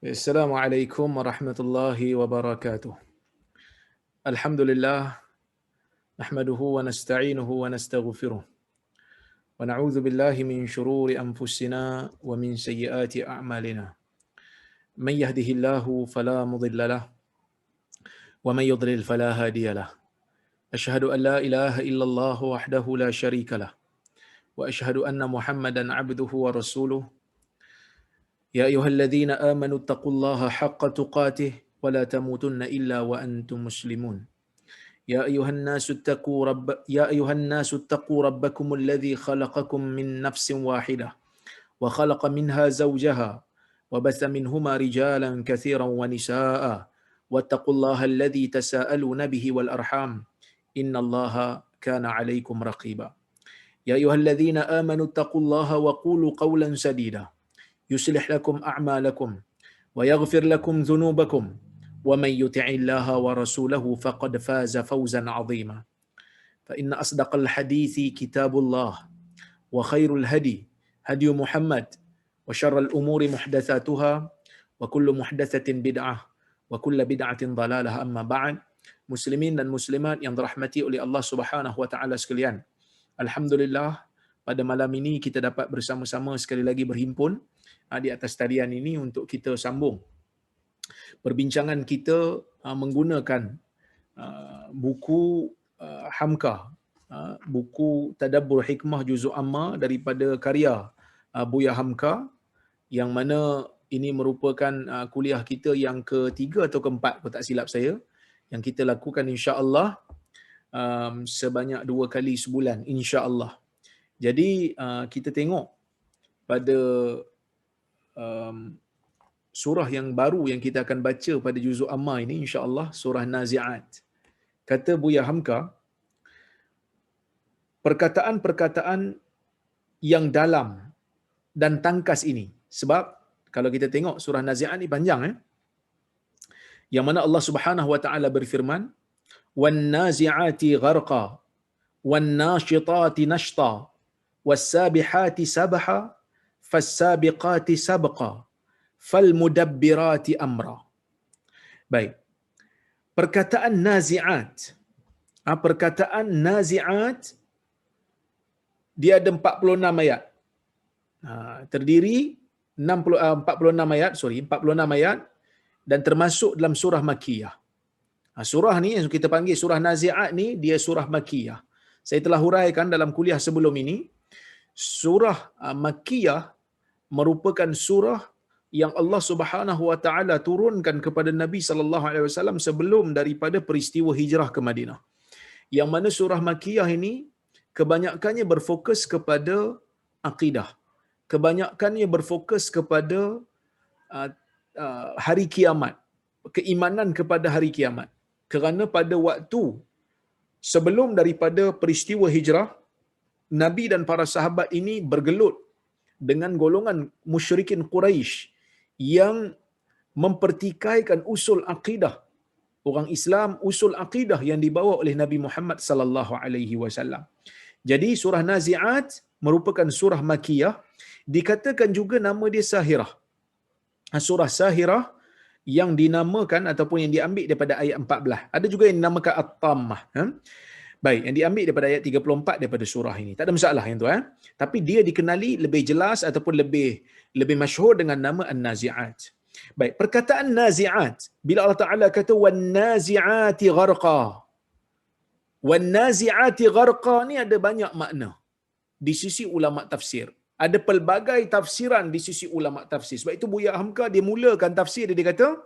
Assalamualaikum warahmatullahi wabarakatuh. Alhamdulillah, nahmaduhu wa nasta'inuhu wa nastaghfiruh. Wa na'udzu billahi min shururi anfusina wa min sayyiati a'malina. Man yahdihillahu fala mudilla lahu wa man yudlil fala hadiya lahu. Asyhadu an la ilaha illallah wahdahu la syarika lah. Wa asyhadu anna Muhammadan 'abduhu wa rasuluh. Ya ayyuhalladzina amanu taqullaha haqqa tuqatih wa la tamutunna illa wa antum muslimun. يا أيها الناس اتقوا ربكم الذي خلقكم من نفس واحدة وخلق منها زوجها وبث منهما رجالا كثيرا ونساء واتقوا الله الذي تساءلون به والأرحام إن الله كان عليكم رقيبا يا أيها الذين آمنوا اتقوا الله وقولوا قولا سديدا يصلح لكم أعمالكم ويغفر لكم ذنوبكم ومن يطع الله ورسوله فقد فاز فوزا عظيما فإن أصدق الحديث كتاب الله وخير الهدي هدي محمد وشر الأمور محدثاتها وكل محدثة بدعة وكل بدعة ضلالة أما بعد muslimin dan muslimat yang dirahmati oleh Allah Subhanahu wa taala sekalian. Alhamdulillah pada malam ini kita dapat bersama-sama sekali lagi berhimpun di atas talian ini untuk kita sambung perbincangan kita menggunakan buku Hamka, buku Tadabbur Hikmah Juzuk Amma daripada karya Buya Hamka, yang mana ini merupakan kuliah kita yang ketiga atau keempat, kalau tak silap saya, yang kita lakukan insya-Allah sebanyak 2 kali sebulan insya-Allah. Jadi kita tengok pada surah yang baru yang kita akan baca pada juzuk amma ini insya-Allah, surah Nazi'at. Kata Buya Hamka, perkataan-perkataan yang dalam dan tangkas ini, sebab kalau kita tengok surah Nazi'at ni panjang yang mana Allah Subhanahu wa taala berfirman, wan nazi'ati gharqa wan nashitati nashta was sabihati sabha fas-sabiqati sabqa fal mudabbirati amra. Baik. Perkataan nazi'at. Perkataan nazi'at dia ada 46 ayat. Terdiri 46 ayat dan termasuk dalam surah Makkiyah. Surah ni yang kita panggil surah Nazi'at ni dia surah Makkiyah. Saya telah huraikan dalam kuliah sebelum ini, surah Makkiyah merupakan surah yang Allah Subhanahu wa taala turunkan kepada Nabi sallallahu alaihi wasallam sebelum daripada peristiwa hijrah ke Madinah. Yang mana surah Makkiyah ini kebanyakannya berfokus kepada akidah. Kebanyakannya berfokus kepada hari kiamat, keimanan kepada hari kiamat. Kerana pada waktu sebelum daripada peristiwa hijrah, Nabi dan para sahabat ini bergelut dengan golongan musyrikin Quraisy yang mempertikaikan usul akidah orang Islam, usul akidah yang dibawa oleh Nabi Muhammad sallallahu alaihi wasallam. Jadi surah Nazi'at merupakan surah Makkiyah, dikatakan juga nama dia Sahirah. Surah Sahirah yang dinamakan ataupun yang diambil daripada ayat 14. Ada juga yang dinamakan At-Tammah. Baik, yang diambil daripada ayat 34 daripada surah ini. Tak ada masalah yang tu. Tapi dia dikenali lebih jelas ataupun lebih masyhur dengan nama An-Nazi'at. Baik, perkataan Nazi'at, bila Allah Ta'ala kata wan-nazi'ati gharqa. Wan-nazi'ati gharqa ni ada banyak makna di sisi ulama tafsir. Ada pelbagai tafsiran di sisi ulama tafsir. Sebab itu Buya Hamka dia mulakan tafsir dia kata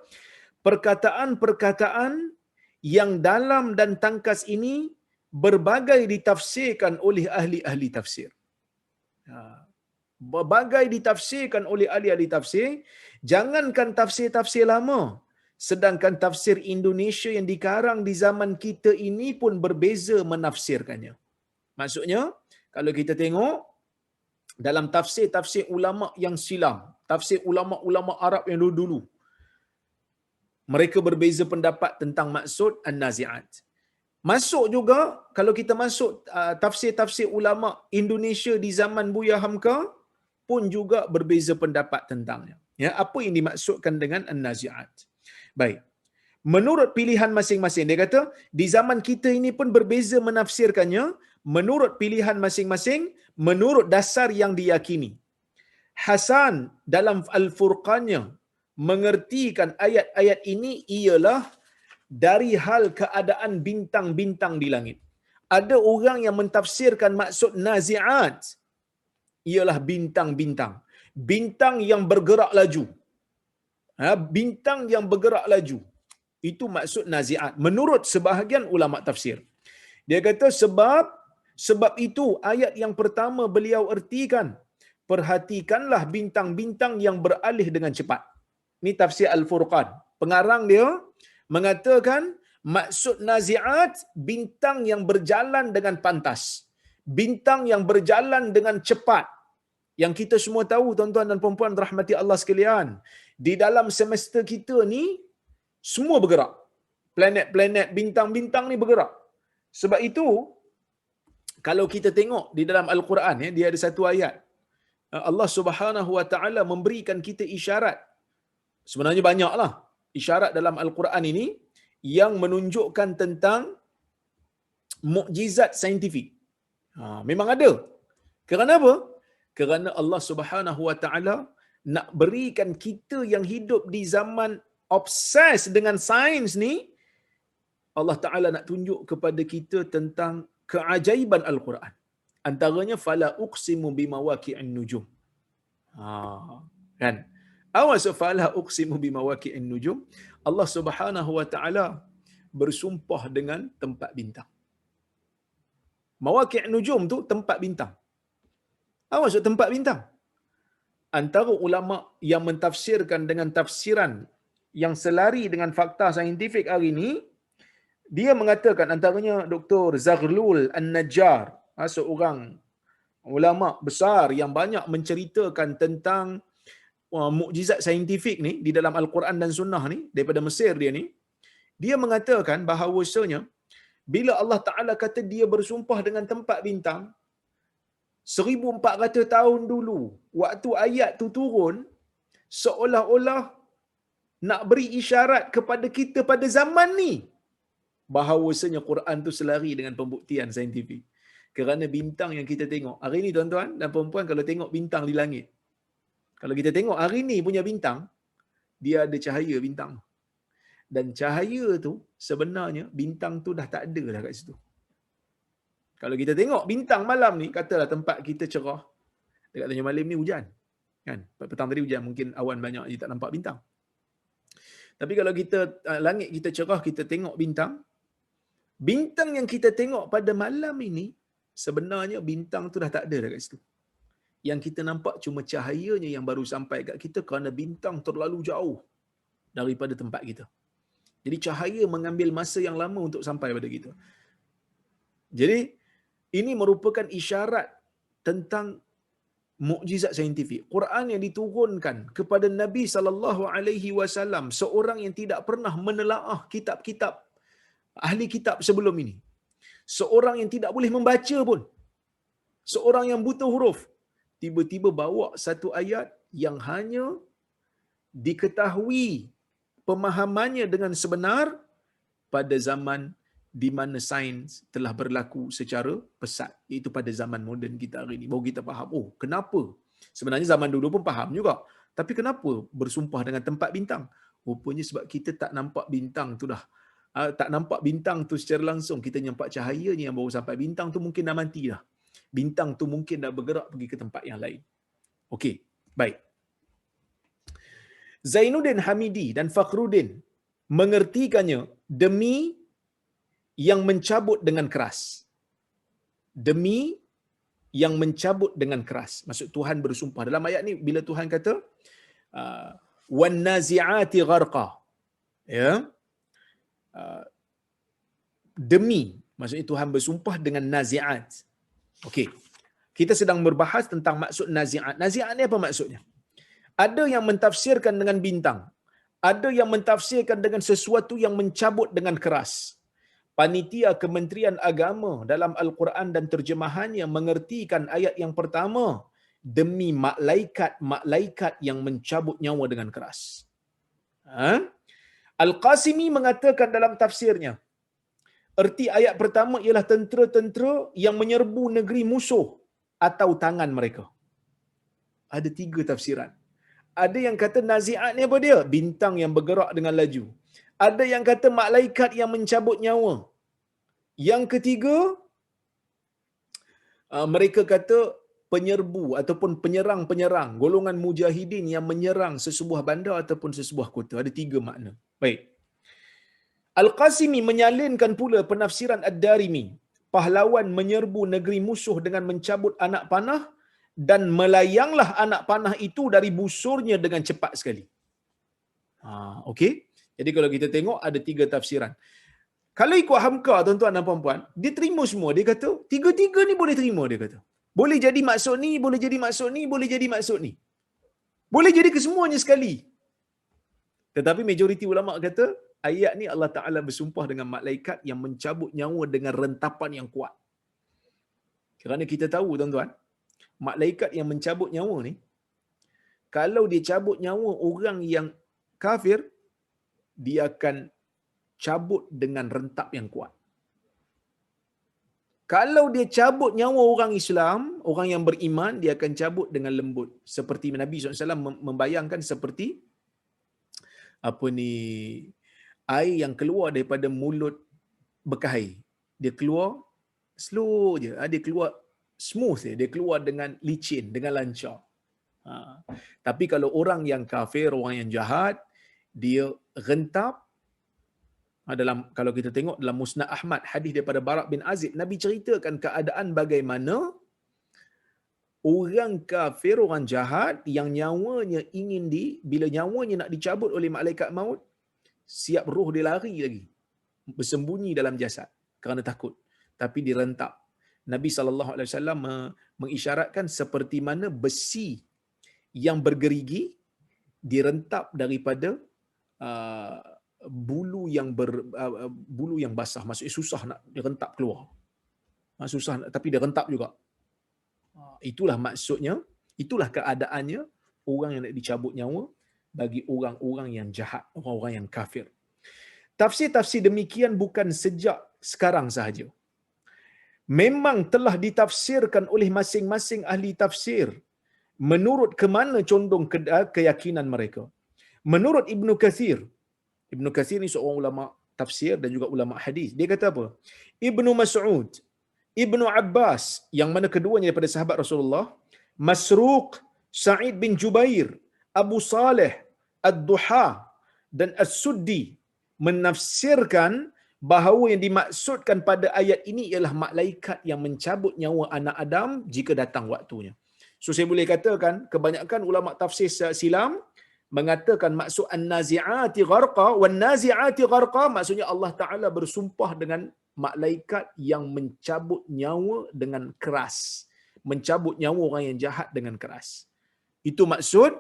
perkataan-perkataan yang dalam dan tangkas ini berbagai ditafsirkan oleh ahli-ahli tafsir. Berbagai ditafsirkan oleh ahli-ahli tafsir. Jangankan tafsir-tafsir lama, sedangkan tafsir Indonesia yang dikarang di zaman kita ini pun berbeza menafsirkannya. Maksudnya, kalau kita tengok dalam tafsir-tafsir ulama yang silam, tafsir ulama-ulama Arab yang dulu-dulu, mereka berbeza pendapat tentang maksud An-Nazi'at. Masuk juga, kalau kita masuk tafsir-tafsir ulama Indonesia di zaman Buya Hamka, pun juga berbeza pendapat tentangnya. Ya, apa yang dimaksudkan dengan an-nazi'at? Baik. Menurut pilihan masing-masing, dia kata di zaman kita ini pun berbeza menafsirkannya menurut pilihan masing-masing, menurut dasar yang diyakini. Hasan dalam Al-Furqannya mengertikan ayat-ayat ini ialah dari hal keadaan bintang-bintang di langit. Ada orang yang mentafsirkan maksud nazi'at ialah bintang-bintang. Bintang yang bergerak laju. Bintang yang bergerak laju. Itu maksud nazi'at. Menurut sebahagian ulama tafsir. Dia kata sebab itu ayat yang pertama beliau ertikan, perhatikanlah bintang-bintang yang beralih dengan cepat. Ini tafsir Al-Furqan. Pengarang dia mengatakan maksud nazi'at bintang yang berjalan dengan pantas. Bintang yang berjalan dengan cepat. Yang kita semua tahu, tuan-tuan dan puan-puan rahmati Allah sekalian, di dalam semesta kita ni semua bergerak. Planet-planet, bintang-bintang ni bergerak. Sebab itu kalau kita tengok di dalam Al-Quran, ya, dia ada satu ayat. Allah Subhanahu Wa Taala memberikan kita isyarat. Sebenarnya banyaklah isyarat dalam Al-Quran ini yang menunjukkan tentang mukjizat saintifik. Memang ada. Kerana apa? Kerana Allah Subhanahu Wa Taala nak berikan kita yang hidup di zaman obses dengan sains ni, Allah Ta'ala nak tunjuk kepada kita tentang keajaiban Al-Quran. Antaranya, fala uqsimu bimawaqi'in nujum. Kan? Awas fala uqsimu bimawaqi'in nujum. Allah Subhanahu Wa Ta'ala bersumpah dengan tempat bintang. Mawaqi' nujum tu tempat bintang. Apa maksud tempat bintang? Antara ulama yang mentafsirkan dengan tafsiran yang selari dengan fakta saintifik hari ini, dia mengatakan, antaranya Dr. Zaghlul An-Najjar, seorang ulama besar yang banyak menceritakan tentang mukjizat saintifik ni di dalam Al-Quran dan Sunnah ni, daripada Mesir dia ni. Dia mengatakan bahawasanya bila Allah Ta'ala kata dia bersumpah dengan tempat bintang, 1400 tahun dulu, waktu ayat tu turun, seolah-olah nak beri isyarat kepada kita pada zaman ni, bahawasanya Quran tu selari dengan pembuktian saintifik. Kerana bintang yang kita tengok hari ni, tuan-tuan dan puan-puan, kalau tengok bintang di langit, kalau kita tengok hari ni punya bintang, dia ada cahaya bintang. Dan cahaya tu sebenarnya bintang tu dah tak ada dah kat situ. Kalau kita tengok bintang malam ni, katalah tempat kita cerah, dekat Tanjung Malim ni hujan. Kan? Petang tadi hujan, mungkin awan banyak je tak nampak bintang. Tapi kalau kita langit kita cerah, kita tengok bintang, bintang yang kita tengok pada malam ini, sebenarnya bintang tu dah tak ada dah kat situ. Yang kita nampak cuma cahayanya yang baru sampai kat kita kerana bintang terlalu jauh daripada tempat kita. Jadi cahaya mengambil masa yang lama untuk sampai pada kita. Jadi ini merupakan isyarat tentang mukjizat saintifik. Quran yang diturunkan kepada Nabi SAW, seorang yang tidak pernah menelaah kitab-kitab ahli kitab sebelum ini. Seorang yang tidak boleh membaca pun. Seorang yang buta huruf. Tiba-tiba bawa satu ayat yang hanya diketahui pemahamannya dengan sebenar pada zaman di mana sains telah berlaku secara pesat, iaitu pada zaman moden kita hari ini. Baru kita faham, oh kenapa? Sebenarnya zaman dulu pun faham juga. Tapi kenapa bersumpah dengan tempat bintang? Rupanya sebab kita tak nampak bintang tu dah. Tak nampak bintang tu secara langsung. Kita nampak cahayanya yang baru sampai. Bintang tu mungkin dah mati dah. Bintang tu mungkin dah bergerak pergi ke tempat yang lain. Okey, baik. Zainuddin Hamidi dan Fakhruddin mengertikannya demi yang mencabut dengan keras. Demi yang mencabut dengan keras. Maksud Tuhan bersumpah. Dalam ayat ni bila Tuhan kata wan nazi'ati gharqa. Ya. Demi, maksudnya Tuhan bersumpah dengan nazi'at. Okey. Kita sedang berbahas tentang maksud nazi'at. Nazi'at ni apa maksudnya? Ada yang mentafsirkan dengan bintang. Ada yang mentafsirkan dengan sesuatu yang mencabut dengan keras. Panitia Kementerian Agama dalam Al-Quran dan terjemahannya mengertikan ayat yang pertama demi malaikat yang mencabut nyawa dengan keras. Ha? Al-Qasimi mengatakan dalam tafsirnya, erti ayat pertama ialah tentera-tentera yang menyerbu negeri musuh atau tangan mereka. Ada 3 tafsiran. Ada yang kata nazi'at ni apa dia? Bintang yang bergerak dengan laju. Ada yang kata malaikat yang mencabut nyawa. Yang ketiga, mereka kata penyerbu ataupun penyerang-penyerang, golongan mujahidin yang menyerang sesebuah bandar ataupun sesebuah kota. Ada 3 makna. Baik. Al-Qasimi menyalinkan pula penafsiran Ad-Darimi. Pahlawan menyerbu negeri musuh dengan mencabut anak panah dan melayanglah anak panah itu dari busurnya dengan cepat sekali. Okey. Jadi kalau kita tengok ada 3 tafsiran. Kalau ikut Hamka, tuan-tuan dan puan-puan, dia terima semua. Dia kata, 3-3 ni boleh terima, dia kata. Boleh jadi maksud ni, boleh jadi maksud ni, boleh jadi maksud ni. Boleh jadi kesemuanya sekali. Tetapi majoriti ulama kata, ayat ni Allah Ta'ala bersumpah dengan malaikat yang mencabut nyawa dengan rentapan yang kuat. Kerana kita tahu, tuan-tuan, malaikat yang mencabut nyawa ni, kalau dia cabut nyawa orang yang kafir, dia akan cabut dengan rentap yang kuat. Kalau dia cabut nyawa orang Islam, orang yang beriman, dia akan cabut dengan lembut. Seperti Nabi SAW membayangkan seperti air yang keluar daripada mulut bekas air. Dia keluar slow je, dia keluar smooth je, dia keluar dengan licin, dengan lancar. Tapi kalau orang yang kafir, orang yang jahat, dia rentap. Dalam, kalau kita tengok dalam Musnad Ahmad, hadis daripada Bara' bin Azib, Nabi ceritakan keadaan bagaimana orang kafir, orang jahat yang nyawanya bila nyawanya nak dicabut oleh malaikat maut, siap roh dia lari lagi, bersembunyi dalam jasad kerana takut, tapi direntap. Nabi SAW mengisyaratkan seperti mana besi yang bergerigi direntap daripada bulu yang basah, maksudnya susah nak direntap keluar. Susah, tapi direntap juga. Itulah maksudnya, itulah keadaannya orang yang nak dicabut nyawa bagi orang-orang yang jahat, orang-orang yang kafir. Tafsir-tafsir demikian bukan sejak sekarang sahaja. Memang telah ditafsirkan oleh masing-masing ahli tafsir menurut ke mana condong keyakinan mereka. Menurut Ibnu Katsir ni seorang ulama tafsir dan juga ulama hadis. Dia kata apa? Ibnu Mas'ud, Ibnu Abbas, yang mana keduanya daripada sahabat Rasulullah, Masruq, Sa'id bin Jubair, Abu Saleh, Ad-Duha dan As-Suddi menafsirkan bahawa yang dimaksudkan pada ayat ini ialah malaikat yang mencabut nyawa anak Adam jika datang waktunya. So saya boleh katakan kebanyakan ulama tafsir silam mengatakan maksud an-nazi'ati gharqa wan-nazi'ati gharqa, maksudnya Allah Ta'ala bersumpah dengan malaikat yang mencabut nyawa dengan keras, mencabut nyawa orang yang jahat dengan keras. Itu maksud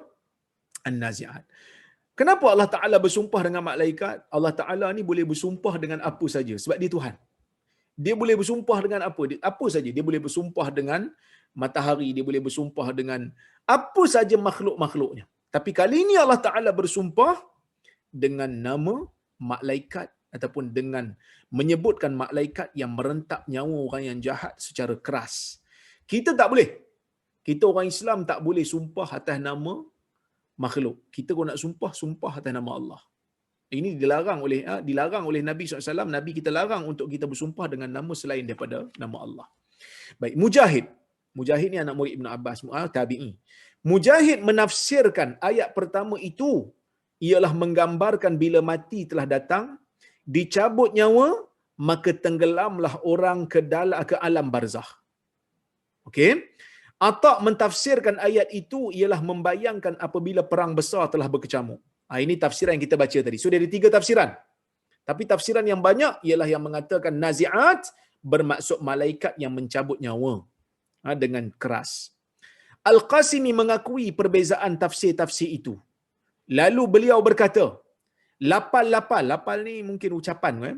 an-nazi'at. Kenapa Allah Ta'ala bersumpah dengan malaikat? Allah Ta'ala ni boleh bersumpah dengan apa saja sebab dia Tuhan. Dia boleh bersumpah dengan apa saja. Dia boleh bersumpah dengan matahari, dia boleh bersumpah dengan apa saja makhluk-makhluknya. Tapi kali ini Allah Ta'ala bersumpah dengan nama malaikat ataupun dengan menyebutkan malaikat yang merentap nyawa orang yang jahat secara keras. Kita tak boleh. Kita orang Islam tak boleh sumpah atas nama makhluk. Kita kalau nak sumpah atas nama Allah. Ini dilarang oleh Nabi SAW. Nabi kita larang untuk kita bersumpah dengan nama selain daripada nama Allah. Baik, Mujahid ni anak murid Ibn Abbas, tabi'i. Mujahid menafsirkan ayat pertama itu ialah menggambarkan bila mati telah datang, dicabut nyawa, maka tenggelamlah orang ke alam barzah. Okey? Atta' mentafsirkan ayat itu ialah membayangkan apabila perang besar telah berkecamuk. Ini tafsiran yang kita baca tadi. So, ada 3 tafsiran. Tapi tafsiran yang banyak ialah yang mengatakan nazi'at bermaksud malaikat yang mencabut nyawa dengan keras. Al-Qasimi mengakui perbezaan tafsir-tafsir itu. Lalu beliau berkata, lapal ni mungkin ucapan kan?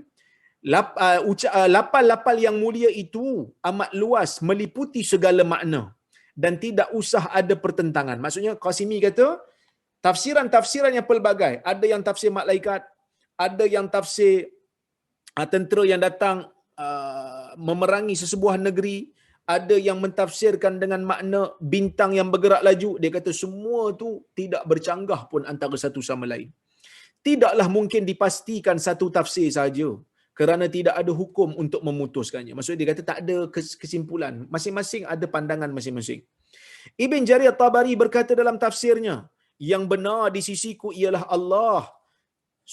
Lapal yang mulia itu amat luas, meliputi segala makna. dan tidak usah ada pertentangan. Maksudnya Qasimi kata tafsiran-tafsiran yang pelbagai, ada yang tafsir malaikat, ada yang tafsir tentera yang datang memerangi sesebuah negeri, ada yang mentafsirkan dengan makna bintang yang bergerak laju. Dia kata semua tu tidak bercanggah pun antara satu sama lain. Tidaklah mungkin dipastikan satu tafsir saja kerana tidak ada hukum untuk memutuskannya. Maksud dia kata tak ada kesimpulan. Masing-masing ada pandangan masing-masing. Ibn Jarir At-Tabari berkata dalam tafsirnya, yang benar di sisiku ialah Allah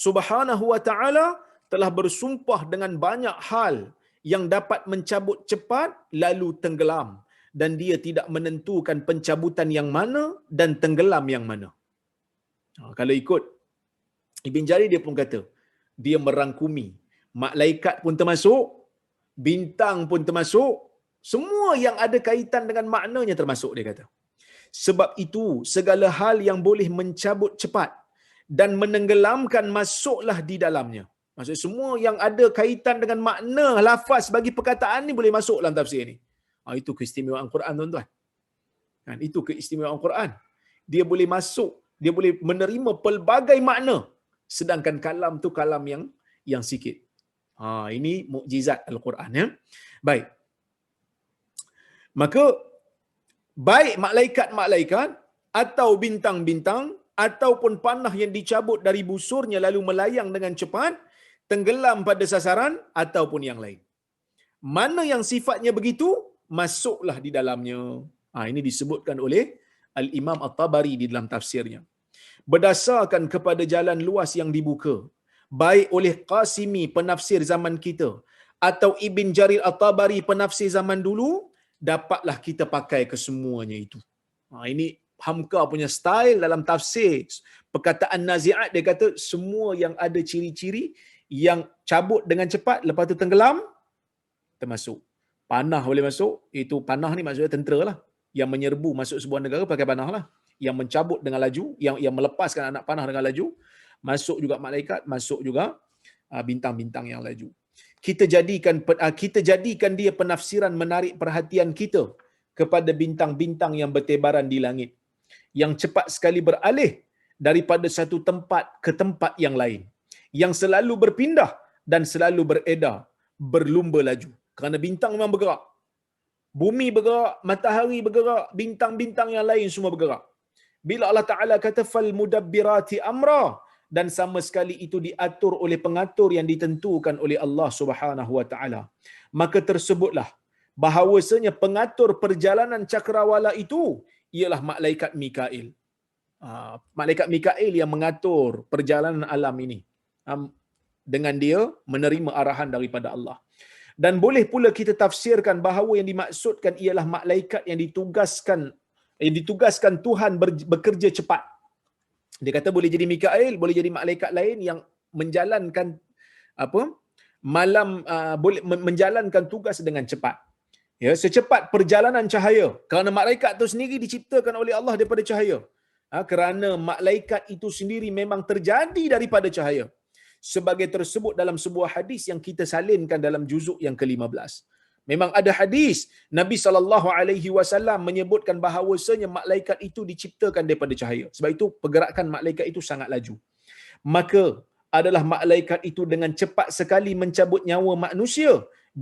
Subhanahu wa ta'ala telah bersumpah dengan banyak hal yang dapat mencabut cepat lalu tenggelam, dan dia tidak menentukan pencabutan yang mana dan tenggelam yang mana. Kalau ikut Ibn Jarir, dia pun kata dia merangkumi malaikat pun termasuk, bintang pun termasuk, semua yang ada kaitan dengan maknanya termasuk, dia kata. Sebab itu segala hal yang boleh mencabut cepat dan menenggelamkan masuklah di dalamnya. Maksudnya semua yang ada kaitan dengan makna lafaz bagi perkataan ni boleh masuk dalam tafsir ni. Itu keistimewaan Quran, tuan-tuan. Kan, itu keistimewaan Quran. Dia boleh masuk, dia boleh menerima pelbagai makna, sedangkan kalam tu kalam yang sikit. Ini mukjizat Al-Quran, ya. Baik. Maka baik malaikat-malaikat atau bintang-bintang ataupun panah yang dicabut dari busurnya lalu melayang dengan cepat, tenggelam pada sasaran ataupun yang lain. Mana yang sifatnya begitu, masuklah di dalamnya. Ini disebutkan oleh Al-Imam At-Tabari di dalam tafsirnya. Berdasarkan kepada jalan luas yang dibuka, baik oleh Qasimi penafsir zaman kita atau Ibn Jarir At-Tabari penafsir zaman dulu, dapatlah kita pakai kesemuanya itu. Ini Hamka punya style dalam tafsir. Perkataan Nazi'at, dia kata semua yang ada ciri-ciri yang cabut dengan cepat lepas tu tenggelam termasuk. Panah boleh masuk. Itu panah ni maksudnya tentera lah. Yang menyerbu masuk sebuah negara pakai panah lah. Yang mencabut dengan laju, yang melepaskan anak panah dengan laju, masuk juga malaikat, masuk juga bintang-bintang yang laju. Kita jadikan dia penafsiran menarik perhatian kita kepada bintang-bintang yang bertebaran di langit, yang cepat sekali beralih daripada satu tempat ke tempat yang lain, yang selalu berpindah dan selalu beredar, berlumba laju. Kerana bintang memang bergerak. Bumi bergerak, matahari bergerak, bintang-bintang yang lain semua bergerak. Bila Allah Ta'ala kata fal mudabbirati amra, dan sama sekali itu diatur oleh pengatur yang ditentukan oleh Allah Subhanahu wa Ta'ala, maka tersebutlah bahawasanya pengatur perjalanan cakrawala itu ialah malaikat Mikail. Malaikat Mikail yang mengatur perjalanan alam ini, dengan dia menerima arahan daripada Allah. Dan boleh pula kita tafsirkan bahawa yang dimaksudkan ialah malaikat yang ditugaskan Tuhan bekerja cepat. Dia kata boleh jadi Mikail, boleh jadi malaikat lain yang menjalankan boleh menjalankan tugas dengan cepat. Ya, secepat perjalanan cahaya. Kerana malaikat itu sendiri diciptakan oleh Allah daripada cahaya. Kerana malaikat itu sendiri memang terjadi daripada cahaya. Sebagai tersebut dalam sebuah hadis yang kita salinkan dalam juzuk yang ke-15. Memang ada hadis Nabi SAW menyebutkan bahawasanya malaikat itu diciptakan daripada cahaya. Sebab itu pergerakan malaikat itu sangat laju. Maka adalah malaikat itu dengan cepat sekali mencabut nyawa manusia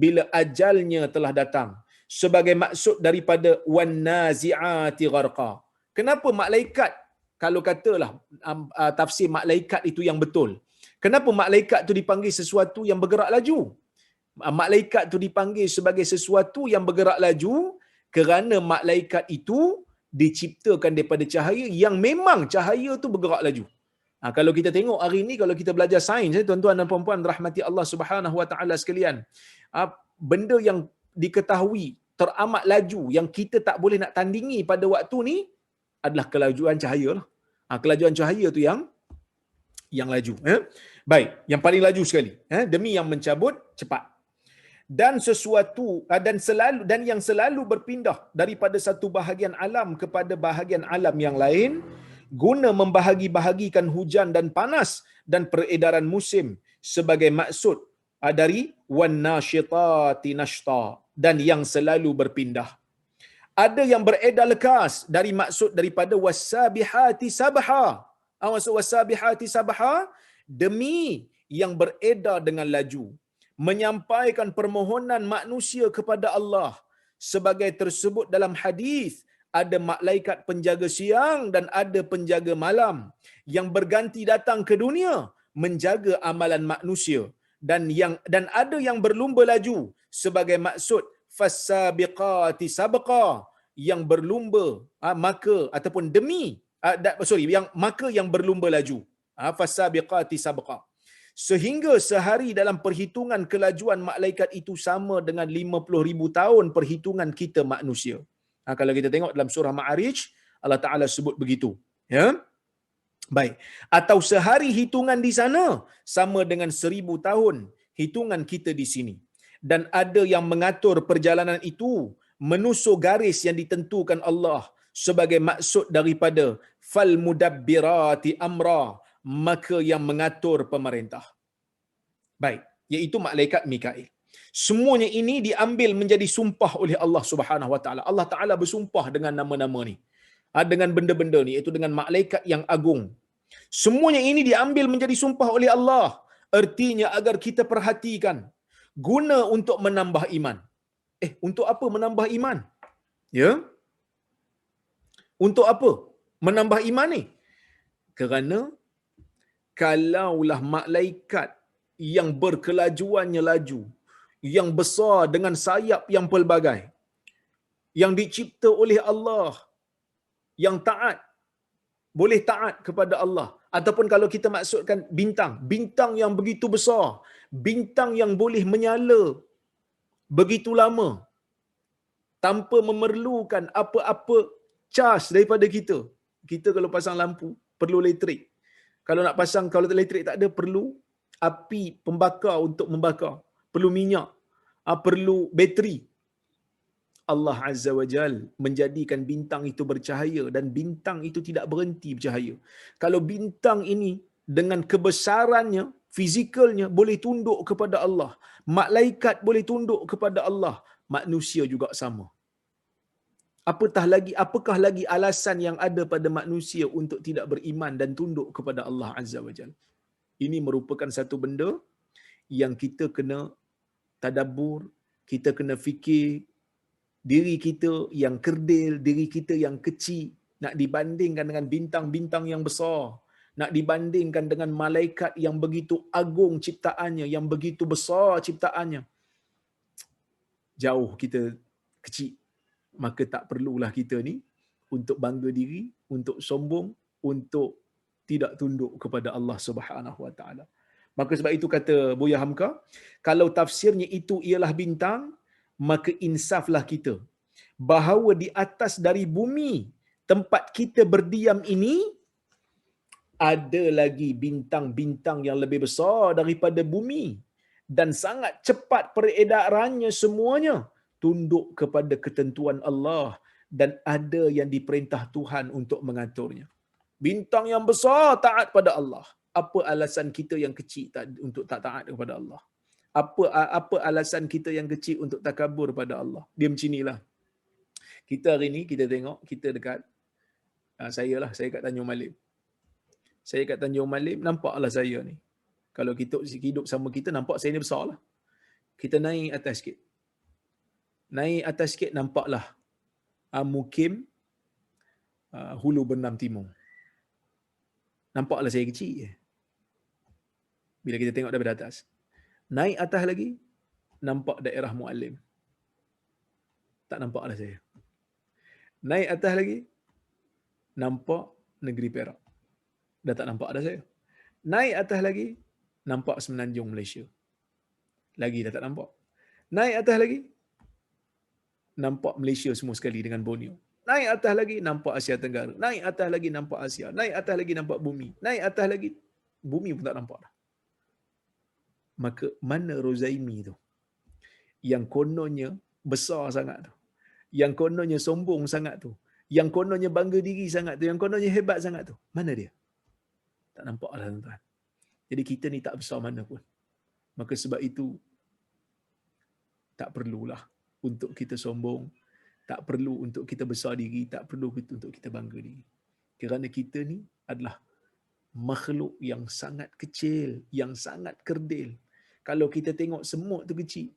bila ajalnya telah datang. Sebagai maksud daripada wan nazi'ati gharqa. Kenapa malaikat, kalau katalah tafsir malaikat itu yang betul, kenapa malaikat itu dipanggil sesuatu yang bergerak laju? Malaikat itu dipanggil sebagai sesuatu yang bergerak laju kerana malaikat itu diciptakan daripada cahaya yang memang cahaya itu bergerak laju. Kalau kita tengok hari ini, kalau kita belajar sains, tuan-tuan dan puan-puan rahmati Allah Subhanahu wa Ta'ala sekalian, benda yang diketahui teramat laju yang kita tak boleh nak tandingi pada waktu ni adalah kelajuan cahaya lah. Kelajuan cahaya tu yang laju. Baik, yang paling laju sekali. Demi yang mencabut cepat. Dan sesuatu dan yang selalu berpindah daripada satu bahagian alam kepada bahagian alam yang lain guna membahagi-bahagikan hujan dan panas dan peredaran musim sebagai maksud dari wan nasyitati nashta, dan yang selalu berpindah. Ada yang beredar lekas dari maksud daripada wasabihati sabha. Maksud wasabihati sabha, demi yang beredar dengan laju, menyampaikan permohonan manusia kepada Allah sebagai tersebut dalam hadis, ada malaikat penjaga siang dan ada penjaga malam yang berganti datang ke dunia menjaga amalan manusia, dan ada yang berlumba laju sebagai maksud fasabiqati sabqa, yang berlumba maka ataupun demi yang berlumba laju, fasabiqati sabqa, sehingga sehari dalam perhitungan kelajuan malaikat itu sama dengan 50,000 tahun perhitungan kita manusia. Kalau kita tengok dalam surah Ma'arij, Allah Ta'ala sebut begitu. Ya? Baik. Atau sehari hitungan di sana sama dengan 1,000 tahun hitungan kita di sini. Dan ada yang mengatur perjalanan itu menusuk garis yang ditentukan Allah sebagai maksud daripada fal mudabbirati amra, maka yang mengatur pemerintah. Baik, iaitu malaikat Mikail. Semuanya ini diambil menjadi sumpah oleh Allah Subhanahu Wa Taala. Allah Taala bersumpah dengan nama-nama ni, dengan benda-benda ni, iaitu dengan malaikat yang agung. Semuanya ini diambil menjadi sumpah oleh Allah. Artinya agar kita perhatikan, guna untuk menambah iman. Untuk apa menambah iman? Ya? Untuk apa menambah iman ni? Kerana kalaulah malaikat yang berkelajuannya laju, yang besar dengan sayap yang pelbagai, yang dicipta oleh Allah, yang taat, boleh taat kepada Allah, ataupun kalau kita maksudkan bintang yang begitu besar, bintang yang boleh menyala begitu lama tanpa memerlukan apa-apa cas daripada kita. Kita kalau pasang lampu perlu elektrik. Kalau nak pasang, kalau elektrik tak ada, perlu api pembakar untuk membakar, perlu minyak, perlu bateri. Allah Azza wa Jal menjadikan bintang itu bercahaya dan bintang itu tidak berhenti bercahaya. Kalau bintang ini dengan kebesarannya, fizikalnya boleh tunduk kepada Allah, malaikat boleh tunduk kepada Allah, manusia juga sama. Apakah lagi alasan yang ada pada manusia untuk tidak beriman dan tunduk kepada Allah Azza wa Jal? Ini merupakan satu benda yang kita kena tadabbur, kita kena fikir. Diri kita yang kerdil, diri kita yang kecil, nak dibandingkan dengan bintang-bintang yang besar, nak dibandingkan dengan malaikat yang begitu agung ciptaannya, yang begitu besar ciptaannya, jauh kita kecil. Maka tak perlulah kita ni untuk bangga diri, untuk sombong, untuk tidak tunduk kepada Allah Subhanahu Wa Taala. Maka sebab itu kata Buya Hamka, kalau tafsirnya itu ialah bintang, maka insaflah kita bahawa di atas dari bumi tempat kita berdiam ini ada lagi bintang-bintang yang lebih besar daripada bumi, dan sangat cepat peredarannya semuanya tunduk kepada ketentuan Allah, dan ada yang diperintah Tuhan untuk mengaturnya. Bintang yang besar taat pada Allah. Apa alasan kita yang kecil untuk tak taat kepada Allah? Apa alasan kita yang kecil untuk takabur pada Allah? Dia macam inilah. Kita hari ni kita tengok, kita dekat saya kat Tanjung Malim. Saya kat Tanjung Malim, nampaklah saya ni. Kalau kita hidup sama kita, nampak saya ni besar lah. Kita naik atas sikit. Naik atas sikit, nampaklah Mukim Hulu Bernam Timur. Nampaklah saya kecil je. Bila kita tengok daripada atas. Naik atas lagi, nampak daerah Mualim. Tak nampaklah saya. Naik atas lagi, nampak negeri Perak. Dah tak nampak dah saya. Naik atas lagi, nampak Semenanjung Malaysia. Lagi dah tak nampak. Naik atas lagi, nampak Malaysia semua sekali dengan Borneo. Naik atas lagi, nampak Asia Tenggara. Naik atas lagi, nampak Asia. Naik atas lagi, nampak bumi. Naik atas lagi, bumi pun tak nampak dah. Maka mana Rozaimi tu? Yang kononnya besar sangat tu. Yang kononnya sombong sangat tu. Yang kononnya bangga diri sangat tu. Yang kononnya hebat sangat tu. Mana dia? Tak nampak lah tuan-tuan. Jadi kita ni tak besar mana pun. Maka sebab itu tak perlulah untuk kita sombong, Tak perlu untuk kita besar diri, tak perlu untuk kita bangga diri. Kerana kita ni adalah makhluk yang sangat kecil, yang sangat kerdil. Kalau kita tengok semut tu kecil,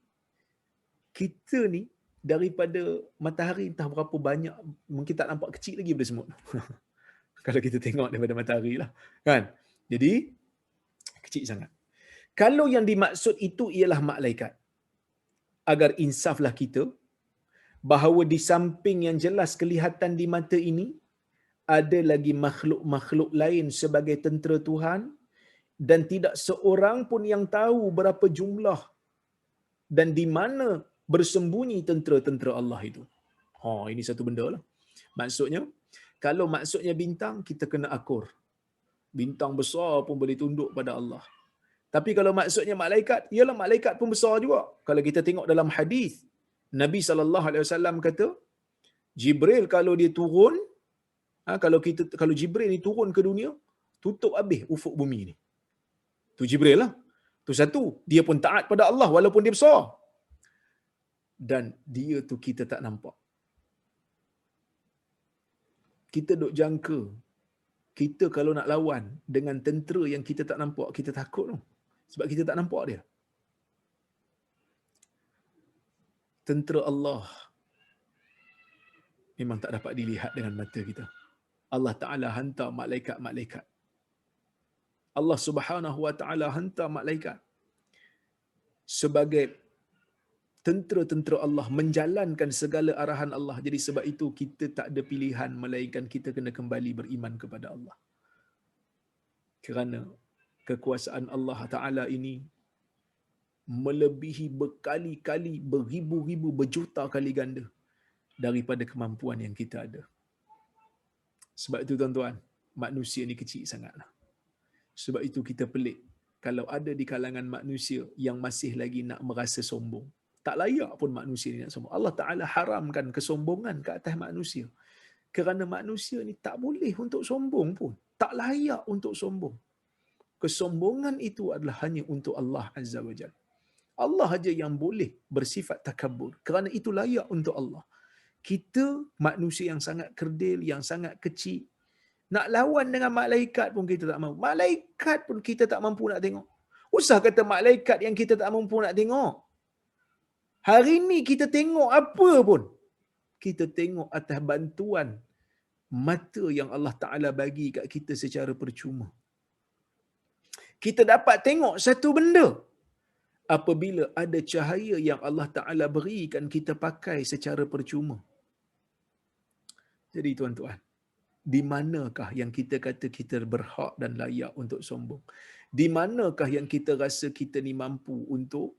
kita ni daripada matahari entah berapa banyak, mungkin tak nampak kecil lagi daripada semut. Kalau kita tengok daripada matahari lah. Kan? Jadi, kecil sangat. Kalau yang dimaksud itu ialah malaikat, agar insaflah kita, bahawa di samping yang jelas kelihatan di mata ini, ada lagi makhluk-makhluk lain sebagai tentera Tuhan, dan tidak seorang pun yang tahu berapa jumlah dan di mana bersembunyi tentera-tentera Allah itu. Ini satu benda lah. Maksudnya, kalau maksudnya bintang, kita kena akur. Bintang besar pun boleh tunduk pada Allah. Tapi kalau maksudnya malaikat, ialah malaikat pun besar juga. Kalau kita tengok dalam hadis, Nabi SAW kata, Jibril kalau dia turun, kalau Jibril ni turun ke dunia, tutup habis ufuk bumi ni. Tu Jibril lah. Tu satu, dia pun taat pada Allah walaupun dia besar. Dan dia tu kita tak nampak. Kita duk jangka, kita kalau nak lawan dengan tentera yang kita tak nampak, kita takut tu. Sebab kita tak nampak dia. Tentera Allah memang tak dapat dilihat dengan mata kita. Allah Ta'ala hantar malaikat-malaikat. Allah Subhanahu Wa Ta'ala hantar malaikat sebagai tentera-tentera Allah, menjalankan segala arahan Allah. Jadi sebab itu kita tak ada pilihan melainkan kita kena kembali beriman kepada Allah. Kerana kekuasaan Allah Ta'ala ini melebihi berkali-kali, beribu-ribu, berjuta kali ganda daripada kemampuan yang kita ada. Sebab itu tuan-tuan, manusia ni kecil sangatlah. Sebab itu kita pelik kalau ada di kalangan manusia yang masih lagi nak merasa sombong. Tak layak pun manusia ni nak sombong. Allah Ta'ala haramkan kesombongan ke atas manusia. Kerana manusia ni tak boleh untuk sombong pun. Tak layak untuk sombong. Kesombongan itu adalah hanya untuk Allah Azza wa Jalla. Allah aja yang boleh bersifat takabur. Kerana itu layak untuk Allah. Kita manusia yang sangat kerdil, yang sangat kecil, nak lawan dengan malaikat pun kita tak mampu. Malaikat pun kita tak mampu nak tengok. Usah kata malaikat yang kita tak mampu nak tengok. Hari ni kita tengok apa pun, kita tengok atas bantuan mata yang Allah Ta'ala bagi kat kita secara percuma. Kita dapat tengok satu benda apabila ada cahaya yang Allah Ta'ala berikan kita pakai secara percuma. Jadi tuan-tuan, di manakah yang kita kata kita berhak dan layak untuk sombong? Di manakah yang kita rasa kita ni mampu untuk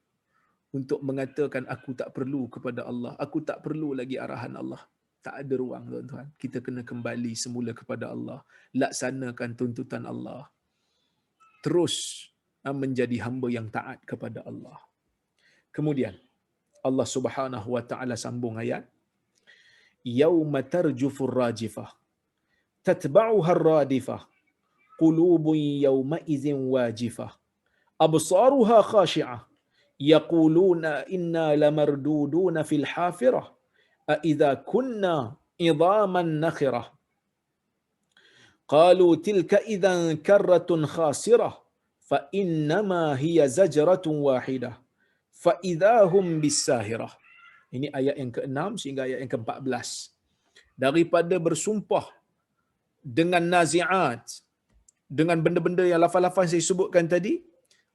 mengatakan aku tak perlu kepada Allah, aku tak perlu lagi arahan Allah? Tak ada ruang tuan-tuan. Kita kena kembali semula kepada Allah, laksanakan tuntutan Allah, terus menjadi hamba yang taat kepada Allah. Kemudian Allah Subhanahu wa taala sambung ayat, yauma tarjufur rajifah tatba'uha ar-radifah qulubun yawma idzin wajifah absaruha khashi'ah yaquluna inna lamarduduna fil hafirah a idza kunna idhaman nakhirah qalu tilka idzan karratun khasirah fa innama hiya zajratun wahidah fa idahum bisahirah. Ini ayat yang ke-6 sehingga ayat yang ke-14. Daripada bersumpah dengan nazi'at, dengan benda-benda yang lafaz-lafaz saya sebutkan tadi,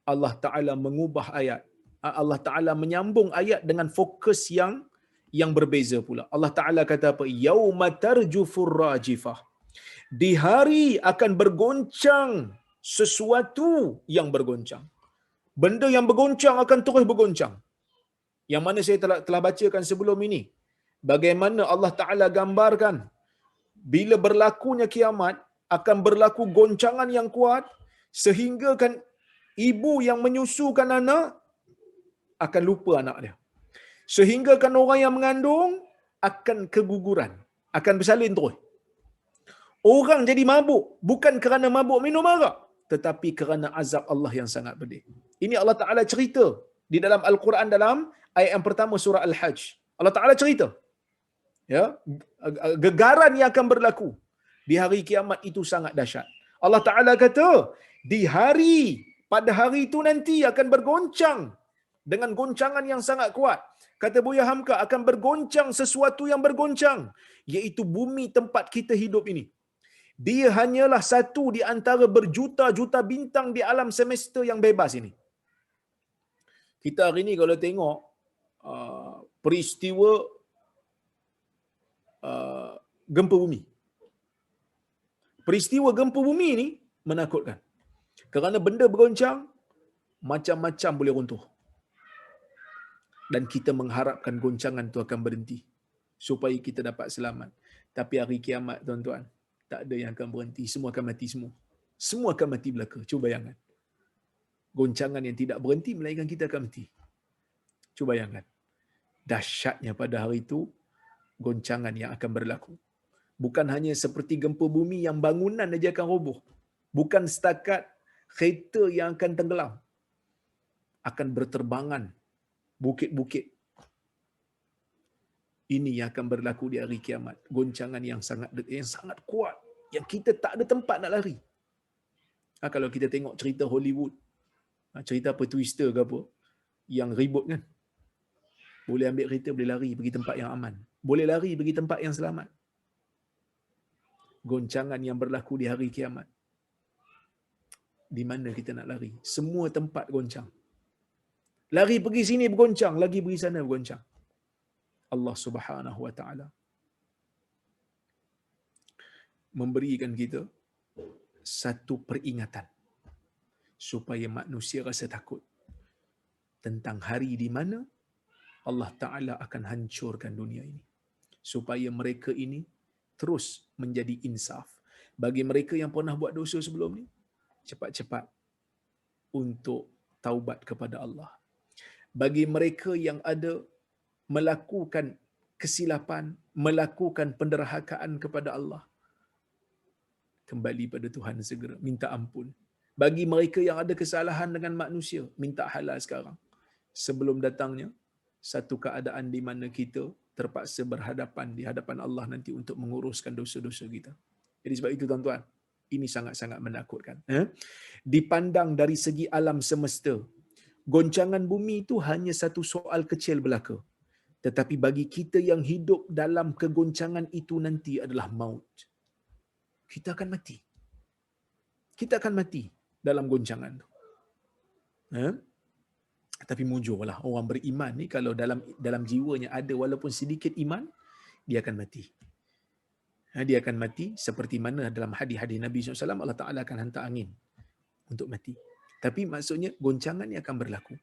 Allah Ta'ala mengubah ayat. Allah Ta'ala menyambung ayat dengan fokus yang berbeza pula. Allah Ta'ala kata apa? Yauma tarjufur rajifah. Di hari akan bergoncang sesuatu yang bergoncang. Benda yang bergoncang akan terus bergoncang. Yang mana saya telah bacakan sebelum ini. Bagaimana Allah Ta'ala gambarkan bila berlakunya kiamat, akan berlaku goncangan yang kuat sehingga kan ibu yang menyusukan anak akan lupa anak dia. Sehingga kan orang yang mengandung akan keguguran, akan bersalin terus. Orang jadi mabuk, bukan kerana mabuk minum arak, tetapi kerana azab Allah yang sangat pedih. Ini Allah Ta'ala cerita di dalam Al-Quran dalam ayat yang pertama surah Al-Hajj. Allah Ta'ala cerita Ya, gegaran yang akan berlaku di hari kiamat itu sangat dahsyat. Allah Taala kata, pada hari itu nanti akan bergoncang dengan goncangan yang sangat kuat. Kata Buya Hamka, akan bergoncang sesuatu yang bergoncang, iaitu bumi tempat kita hidup ini. Dia hanyalah satu di antara berjuta-juta bintang di alam semesta yang bebas ini. Kita hari ini kalau tengok peristiwa gempa bumi. Peristiwa gempa bumi ini menakutkan. Kerana benda bergoncang, macam-macam boleh runtuh. Dan kita mengharapkan goncangan itu akan berhenti supaya kita dapat selamat. Tapi hari kiamat, tuan-tuan, tak ada yang akan berhenti. Semua akan mati semua. Semua akan mati belaka. Cuba bayangkan. Goncangan yang tidak berhenti melainkan kita akan mati. Cuba bayangkan. Dahsyatnya pada hari itu, goncangan yang akan berlaku. Bukan hanya seperti gempa bumi yang bangunan saja akan roboh. Bukan setakat kereta yang akan tenggelam. Akan berterbangan bukit-bukit. Ini yang akan berlaku di hari kiamat. Goncangan yang sangat kuat. Yang kita tak ada tempat nak lari. Kalau kita tengok cerita Hollywood, cerita apa twister ke apa, yang ribut kan. Boleh ambil kereta, boleh lari pergi tempat yang aman. Boleh lari pergi tempat yang selamat. Goncangan yang berlaku di hari kiamat. Di mana kita nak lari? Semua tempat goncang. Lari pergi sini bergoncang, lagi pergi sana bergoncang. Allah Subhanahu wa taala memberikan kita satu peringatan supaya manusia rasa takut tentang hari di mana Allah Taala akan hancurkan dunia ini, supaya mereka ini terus menjadi insaf. Bagi mereka yang pernah buat dosa sebelum ni, cepat-cepat untuk taubat kepada Allah. Bagi mereka yang ada melakukan kesilapan, melakukan penderhakaan kepada Allah, kembali pada Tuhan segera, minta ampun. Bagi mereka yang ada kesalahan dengan manusia, minta halal sekarang, sebelum datangnya satu keadaan di mana kita terpaksa berhadapan di hadapan Allah nanti untuk menguruskan dosa-dosa kita. Jadi sebab itu tuan-tuan, ini sangat-sangat menakutkan. Dipandang dari segi alam semesta, goncangan bumi itu hanya satu soal kecil belaka. Tetapi bagi kita yang hidup dalam kegoncangan itu nanti adalah maut. Kita akan mati. Kita akan mati dalam goncangan itu. Tapi mujurlah orang beriman ni, kalau dalam jiwanya ada walaupun sedikit iman, dia akan mati. Dia akan mati seperti mana dalam hadis-hadis Nabi SAW, Allah Ta'ala akan hantar angin untuk mati. Tapi maksudnya goncangan ni akan berlaku.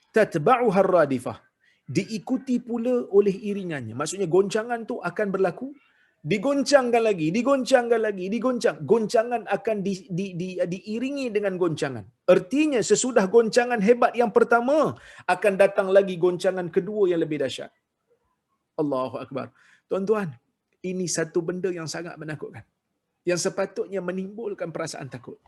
Tatba'uha ar-radifah, diikuti pula oleh iringannya. Maksudnya goncangan tu akan berlaku, digoncangkan lagi, goncangan akan diiringi dengan goncangan. Artinya sesudah goncangan hebat yang pertama, akan datang lagi goncangan kedua yang lebih dahsyat. Allahu Akbar. Tuan-tuan, ini satu benda yang sangat menakutkan, yang sepatutnya menimbulkan perasaan takut.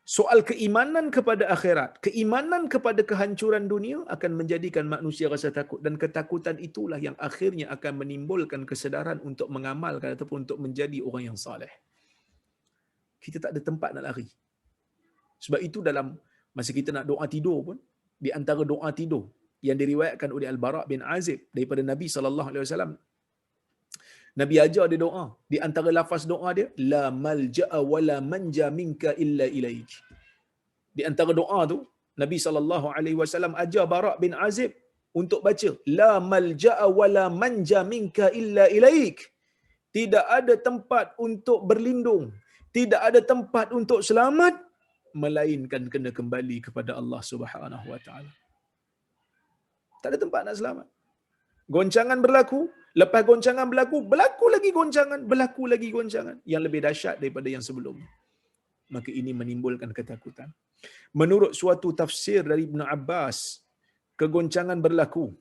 Soal keimanan kepada akhirat, keimanan kepada kehancuran dunia akan menjadikan manusia rasa takut, dan ketakutan itulah yang akhirnya akan menimbulkan kesedaran untuk mengamalkan ataupun untuk menjadi orang yang saleh. Kita tak ada tempat nak lari. Sebab itu dalam masa kita nak doa tidur pun, di antara doa tidur yang diriwayatkan oleh Al-Bara' bin Azib daripada Nabi SAW, Nabi ajar dia doa. Di antara lafaz doa dia, la malja'a wa la manja minka illa ilaik. Di antara doa tu, Nabi SAW ajar Bara' bin Azib untuk baca, la malja'a wa la manja minka illa ilaik. Tidak ada tempat untuk berlindung, tidak ada tempat untuk selamat, melainkan kena kembali kepada Allah Subhanahu wa taala. Tak ada tempat nak selamat. Goncangan berlaku, lepas goncangan berlaku lagi goncangan yang lebih dahsyat daripada yang sebelumnya. Maka ini menimbulkan ketakutan. Menurut suatu tafsir dari Ibn Abbas, kegoncangan berlaku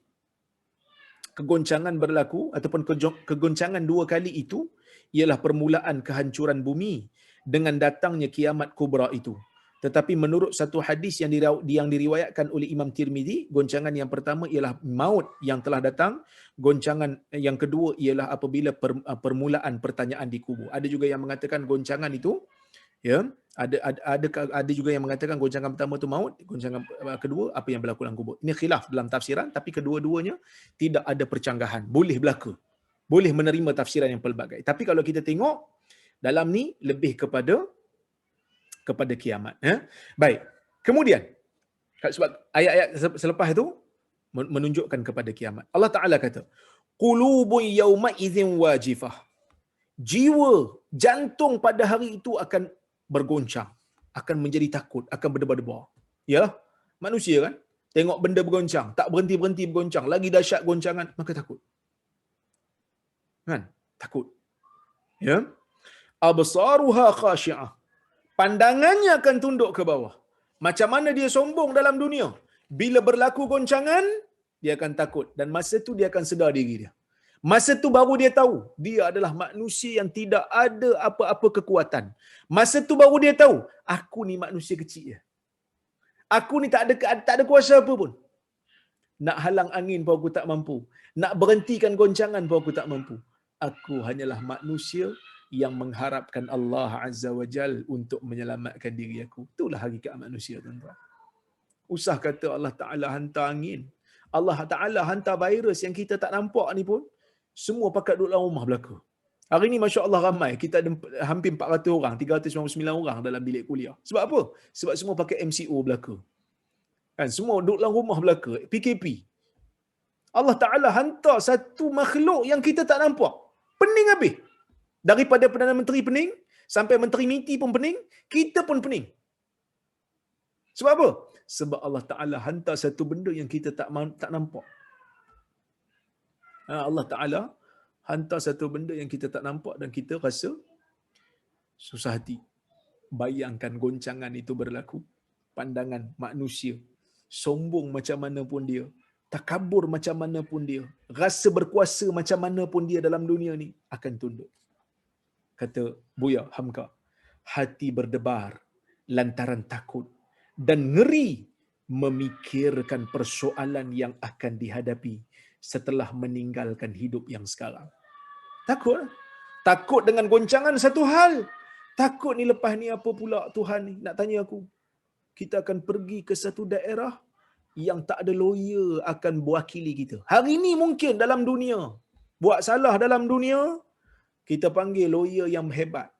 ataupun kegoncangan dua kali itu ialah permulaan kehancuran bumi dengan datangnya kiamat kubra itu. Tetapi menurut satu hadis yang diriwayatkan oleh Imam Tirmizi, goncangan yang pertama ialah maut yang telah datang, goncangan yang kedua ialah apabila permulaan pertanyaan di kubur. Ada juga yang mengatakan goncangan itu, ya, ada juga yang mengatakan goncangan pertama itu maut, goncangan kedua apa yang berlaku dalam kubur. Ini khilaf dalam tafsiran, tapi kedua-duanya tidak ada percanggahan, boleh berlaku, boleh menerima tafsiran yang pelbagai. Tapi kalau kita tengok dalam ni lebih kepada kiamat. Baik. Kemudian, sebab ayat-ayat selepas itu menunjukkan kepada kiamat. Allah Ta'ala kata, Qulubun yawma idzin wajifah. Jiwa, jantung pada hari itu akan bergoncang, akan menjadi takut, akan berdebar-debar. Ya, manusia kan? Tengok benda bergoncang, tak berhenti-berhenti bergoncang, lagi dahsyat goncangan, maka takut. Kan? Takut. Ya. Absaruha khashi'ah. Pandangannya akan tunduk ke bawah. Macam mana dia sombong dalam dunia? Bila berlaku goncangan, dia akan takut. Dan masa tu dia akan sedar diri dia. Masa tu baru dia tahu, dia adalah manusia yang tidak ada apa-apa kekuatan. Masa tu baru dia tahu, aku ni manusia kecil je. Aku ni tak ada kuasa apa pun. Nak halang angin pun aku tak mampu. Nak berhentikan goncangan pun aku tak mampu. Aku hanyalah manusia yang mengharapkan Allah Azza wa Jal untuk menyelamatkan diri aku. Itulah hakikat manusia, tuan-tuan. Usah kata Allah Ta'ala hantar angin, Allah Ta'ala hantar virus yang kita tak nampak ni pun, semua pakat duduk dalam rumah belaka. Hari ni Masya Allah ramai, kita ada hampir 400 orang, 399 orang dalam bilik kuliah. Sebab apa? Sebab semua pakai MCO belaka. Kan? Semua duduk dalam rumah belaka, PKP. Allah Ta'ala hantar satu makhluk yang kita tak nampak. Pening habis. Daripada Perdana Menteri pening, sampai Menteri MITI pun pening, kita pun pening. Sebab apa? Sebab Allah Ta'ala hantar satu benda yang kita tak nampak. Allah Ta'ala hantar satu benda yang kita tak nampak dan kita rasa susah hati. Bayangkan goncangan itu berlaku. Pandangan manusia, sombong macam mana pun dia, takabur macam mana pun dia, rasa berkuasa macam mana pun dia dalam dunia ni, akan tunduk. Kata Buya Hamka, hati berdebar lantaran takut dan ngeri memikirkan persoalan yang akan dihadapi setelah meninggalkan hidup yang sekarang. Takut. Takut dengan goncangan satu hal. Takut ni lepas ni apa pula Tuhan ni nak tanya aku. Kita akan pergi ke satu daerah yang tak ada lawyer akan mewakili kita. Hari ni mungkin dalam dunia, buat salah dalam dunia, kita panggil lawyer yang hebat.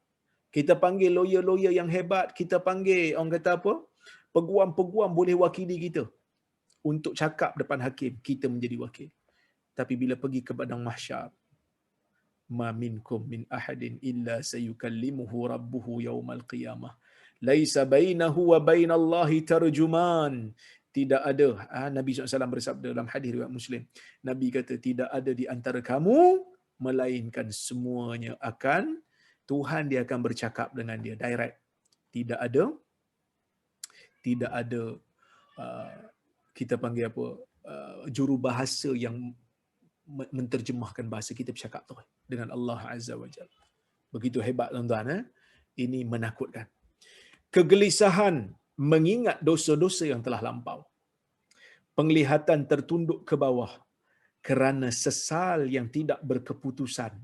Kita panggil lawyer-lawyer yang hebat. Kita panggil, orang kata apa? Peguam-peguam boleh wakili kita. Untuk cakap depan hakim, kita menjadi wakil. Tapi bila pergi ke padang mahsyar, ma minkum min ahadin illa sayukallimuhu rabbuhu yaumal qiyamah. Laisa bainahu wa bainallahi tarjuman. Tidak ada, Nabi SAW bersabda dalam hadis riwayat Muslim. Nabi kata, tidak ada di antara kamu, melainkan semuanya akan, Tuhan dia akan bercakap dengan dia direct. Tidak ada kita panggil apa, juru bahasa yang menterjemahkan bahasa kita bercakap tu dengan Allah Azza wa Jalla. Begitu hebat, tuan-tuan. Ini menakutkan. Kegelisahan mengingat dosa-dosa yang telah lampau. Penglihatan tertunduk ke bawah kerana sesal yang tidak berkeputusan.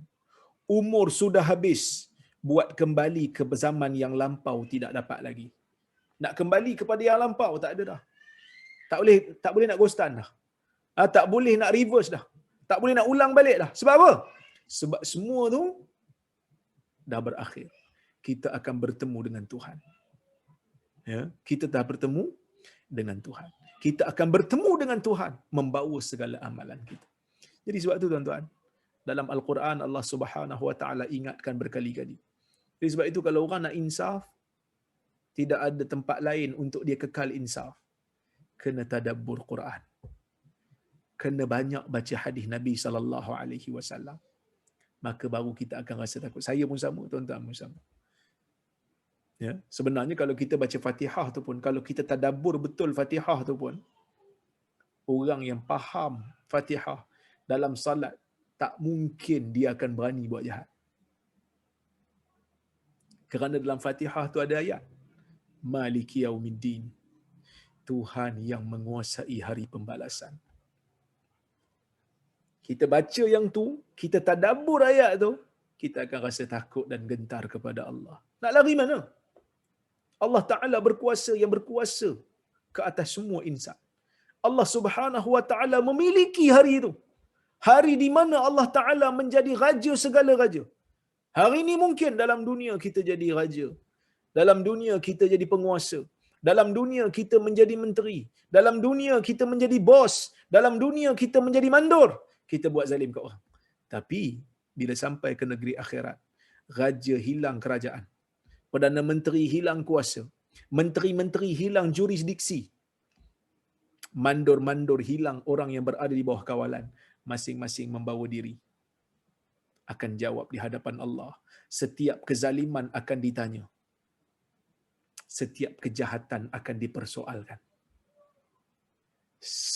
Umur sudah habis, buat kembali ke zaman yang lampau tidak dapat lagi. Nak kembali kepada yang lampau tak ada dah. Tak boleh nak ghostan dah. Tak boleh nak reverse dah. Tak boleh nak ulang balik dah. Sebab apa? Sebab semua tu dah berakhir. Kita akan bertemu dengan Tuhan. Ya, kita dah bertemu dengan Tuhan. Kita akan bertemu dengan Tuhan membawa segala amalan kita. Jadi sebab tu tuan-tuan, dalam Al-Quran Allah Subhanahu wa taala ingatkan berkali-kali. Jadi sebab itu kalau orang nak insaf, tidak ada tempat lain untuk dia kekal insaf. Kena tadabbur Quran. Kena banyak baca hadis Nabi sallallahu alaihi wasallam. Maka baru kita akan rasa takut. Saya pun sama, tuan-tuan pun sama. Ya, sebenarnya kalau kita baca Fatihah tu pun, kalau kita tadabbur betul Fatihah tu pun, orang yang faham Fatihah dalam salat, tak mungkin dia akan berani buat jahat. Kerana dalam Fatihah tu ada ayat. Maliki yaumiddin. Tuhan yang menguasai hari pembalasan. Kita baca yang tu, kita tadabbur ayat tu, kita akan rasa takut dan gentar kepada Allah. Nak lari mana? Allah Ta'ala berkuasa yang berkuasa ke atas semua insan. Allah Subhanahu Wa Ta'ala memiliki hari itu. Hari di mana Allah Ta'ala menjadi raja segala raja. Hari ini mungkin dalam dunia kita jadi raja. Dalam dunia kita jadi penguasa. Dalam dunia kita menjadi menteri. Dalam dunia kita menjadi bos. Dalam dunia kita menjadi mandor. Kita buat zalim ke orang. Tapi bila sampai ke negeri akhirat, raja hilang kerajaan. Perdana Menteri hilang kuasa. Menteri-menteri hilang jurisdiksi. Mandor-mandor hilang orang yang berada di bawah kawalan. Masing-masing membawa diri. Akan jawab di hadapan Allah. Setiap kezaliman akan ditanya. Setiap kejahatan akan dipersoalkan.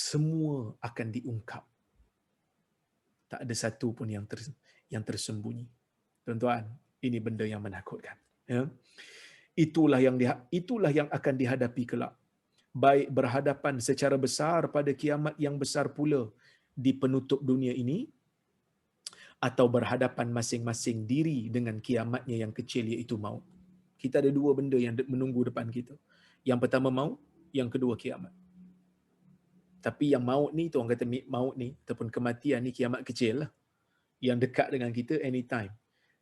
Semua akan diungkap. Tak ada satu pun yang tersembunyi. Tuan-tuan, ini benda yang menakutkan. Ya. Itulah yang akan dihadapi kelak. Baik berhadapan secara besar pada kiamat yang besar pula di penutup dunia ini, atau berhadapan masing-masing diri dengan kiamatnya yang kecil, iaitu maut. Kita ada dua benda yang menunggu depan kita. Yang pertama maut, yang kedua kiamat. Tapi yang maut ni, tu orang kata maut ni ataupun kematian ni kiamat kecil lah. Yang dekat dengan kita anytime.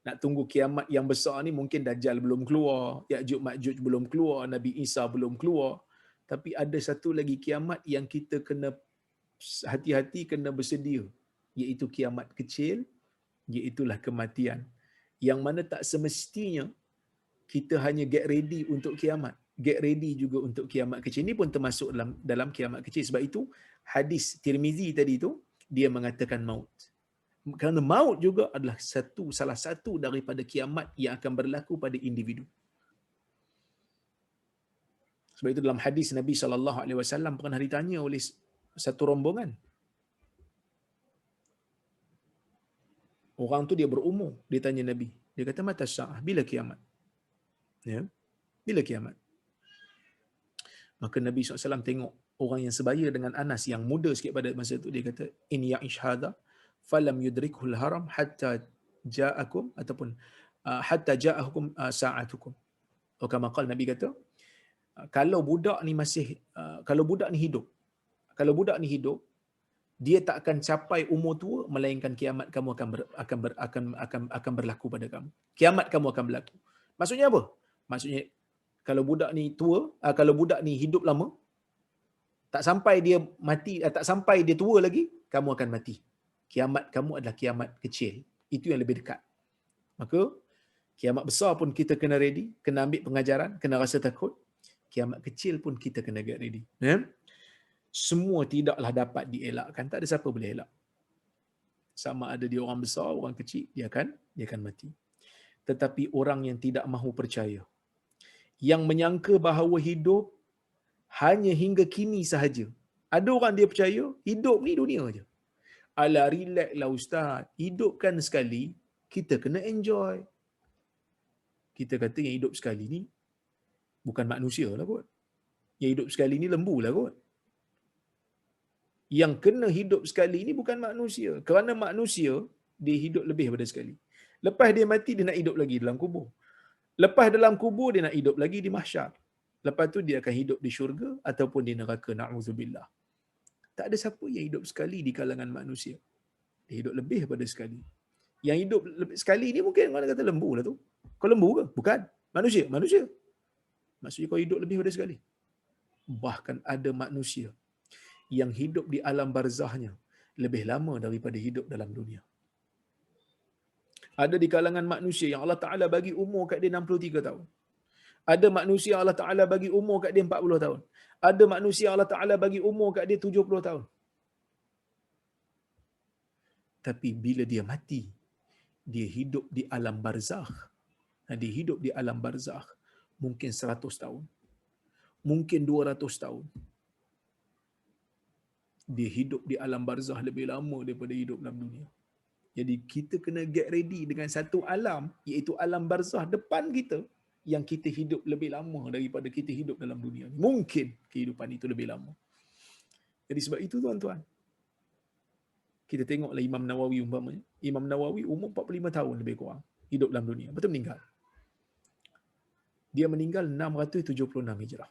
Nak tunggu kiamat yang besar ni mungkin Dajjal belum keluar, Ya'juj Ma'juj belum keluar, Nabi Isa belum keluar. Tapi ada satu lagi kiamat yang kita kena hati-hati, kena bersedia, iaitu kiamat kecil, iaitulah kematian. Yang mana tak semestinya kita hanya get ready untuk kiamat. Get ready juga untuk kiamat kecil. Ini pun termasuk dalam kiamat kecil. Sebab itu hadis Tirmizi tadi tu dia mengatakan maut. Kerana maut juga adalah salah satu daripada kiamat yang akan berlaku pada individu. Sebab itu dalam hadis Nabi SAW pernah ditanya oleh satu rombongan. Orang tu dia berumur, dia tanya Nabi. Dia kata mata sa'ah, bila kiamat? Ya, bila kiamat? Maka Nabi SAW tengok orang yang sebaya dengan Anas yang muda sikit pada masa itu. Dia kata, in ya'ish hadha falam yudrikhul haram hatta ja'akum ataupun hatta ja'akum sa'atukum. Atau kama Nabi kata, kalau budak ni hidup, dia tak akan capai umur tua melainkan kiamat kamu akan berlaku pada kamu. Kiamat kamu akan berlaku. Maksudnya apa? Maksudnya kalau budak ni tua, kalau budak ni hidup lama, tak sampai dia mati, tak sampai dia tua lagi, kamu akan mati. Kiamat kamu adalah kiamat kecil. Itu yang lebih dekat. Maka kiamat besar pun kita kena ready, kena ambil pengajaran, kena rasa takut. Kiamat kecil pun kita kena get ready. Ya? Semua tidaklah dapat dielakkan. Tak ada siapa boleh elak. Sama ada dia orang besar, orang kecil, dia akan mati. Tetapi orang yang tidak mahu percaya, yang menyangka bahawa hidup hanya hingga kini sahaja. Ada orang dia percaya, hidup ni dunia je. Alah, relax lah Ustaz. Hidup kan sekali, kita kena enjoy. Kita kata yang hidup sekali ni bukan manusia lah kot. Yang hidup sekali ni lembu lah kot. Yang kena hidup sekali ni bukan manusia. Kerana manusia, dia hidup lebih daripada sekali. Lepas dia mati, dia nak hidup lagi dalam kubur. Lepas dalam kubur, dia nak hidup lagi di mahsyar. Lepas tu dia akan hidup di syurga ataupun di neraka. Na'udzubillah. Tak ada siapa yang hidup sekali di kalangan manusia. Dia hidup lebih daripada sekali. Yang hidup sekali ni mungkin orang kata lembu lah tu. Kau lembu ke? Bukan. Manusia. Maksudnya kau hidup lebih daripada sekali. Bahkan ada manusia yang hidup di alam barzahnya lebih lama daripada hidup dalam dunia. Ada di kalangan manusia yang Allah Ta'ala bagi umur kat dia 63 tahun. Ada manusia yang Allah Ta'ala bagi umur kat dia 40 tahun. Ada manusia yang Allah Ta'ala bagi umur kat dia 70 tahun. Tapi bila dia mati, dia hidup di alam barzakh. Dia hidup di alam barzakh mungkin 100 tahun. Mungkin 200 tahun. Dia hidup di alam barzakh lebih lama daripada hidup dalam dunia. Jadi kita kena get ready dengan satu alam, iaitu alam barzakh depan kita. yang kita hidup lebih lama daripada kita hidup dalam dunia ni. Mungkin kehidupan itu lebih lama. Jadi sebab itu tuan-tuan, kita tengoklah Imam Nawawi umpamanya. Imam Nawawi umur 45 tahun lebih kurang hidup dalam dunia. Betul meninggal. Dia meninggal 676 Hijrah.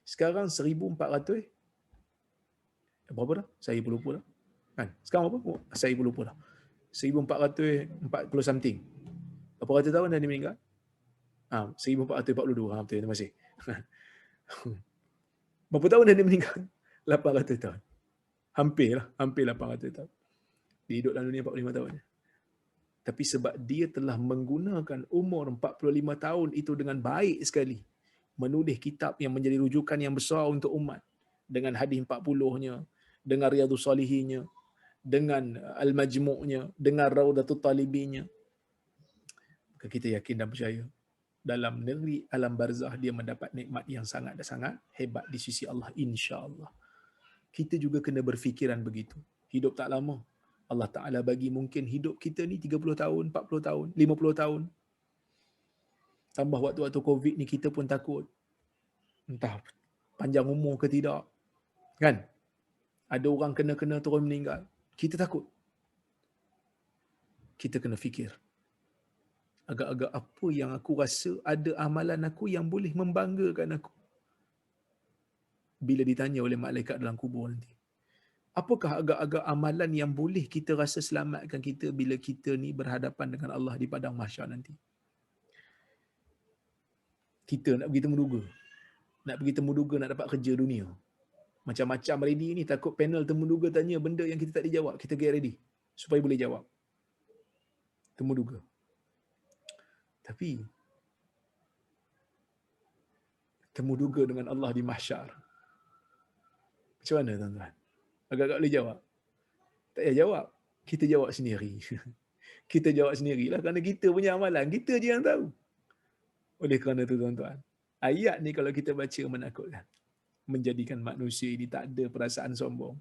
Sekarang 1400 berapa dah? Saya pun lupa dah. Kan? Sekarang apa? Oh, saya pun lupa dah. 1440 something. Berapa ratus tahun dah dia meninggal? 1442. Terima kasih. Berapa tahun dah dia meninggal? 800 tahun. Hampir 800 tahun. Dia hidup dalam dunia 45 tahun. Tapi sebab dia telah menggunakan umur 45 tahun itu dengan baik sekali, menulis kitab yang menjadi rujukan yang besar untuk umat, dengan hadis 40-nya, dengan Riyadhus Shalihinnya, dengan Al-Majmu'-nya, dengan Raudatul Talibinnya, maka kita yakin dan percaya dalam negeri alam barzah dia mendapat nikmat yang sangat hebat di sisi Allah, insya-Allah. Kita juga kena berfikiran begitu. Hidup tak lama. Allah Ta'ala bagi mungkin hidup kita ni 30 tahun, 40 tahun, 50 tahun. Tambah waktu-waktu Covid ni kita pun takut. Entah panjang umur ke tidak. Kan? Ada orang kena terus meninggal. Kita takut. Kita kena fikir. Agak-agak apa yang aku rasa ada amalan aku yang boleh membanggakan aku. Bila ditanya oleh malaikat dalam kubur nanti. Apakah agak-agak amalan yang boleh kita rasa selamatkan kita bila kita ni berhadapan dengan Allah di padang mahsyar nanti? Kita nak pergi temu duga. Nak pergi temu duga nak dapat kerja dunia. Macam-macam ready ni, takut panel temu duga tanya benda yang kita tak dijawab. Kita get ready supaya boleh jawab. Temu duga. Tapi temu duga dengan Allah di mahsyar. Macam mana tuan-tuan? Agak-agak boleh jawab? Tak payah jawab. Kita jawab sendiri. Kita jawab sendirilah kerana kita punya amalan. Kita je yang tahu. Oleh kerana itu tuan-tuan, ayat ni kalau kita baca menakutkan. Menjadikan manusia ini tak ada perasaan sombong.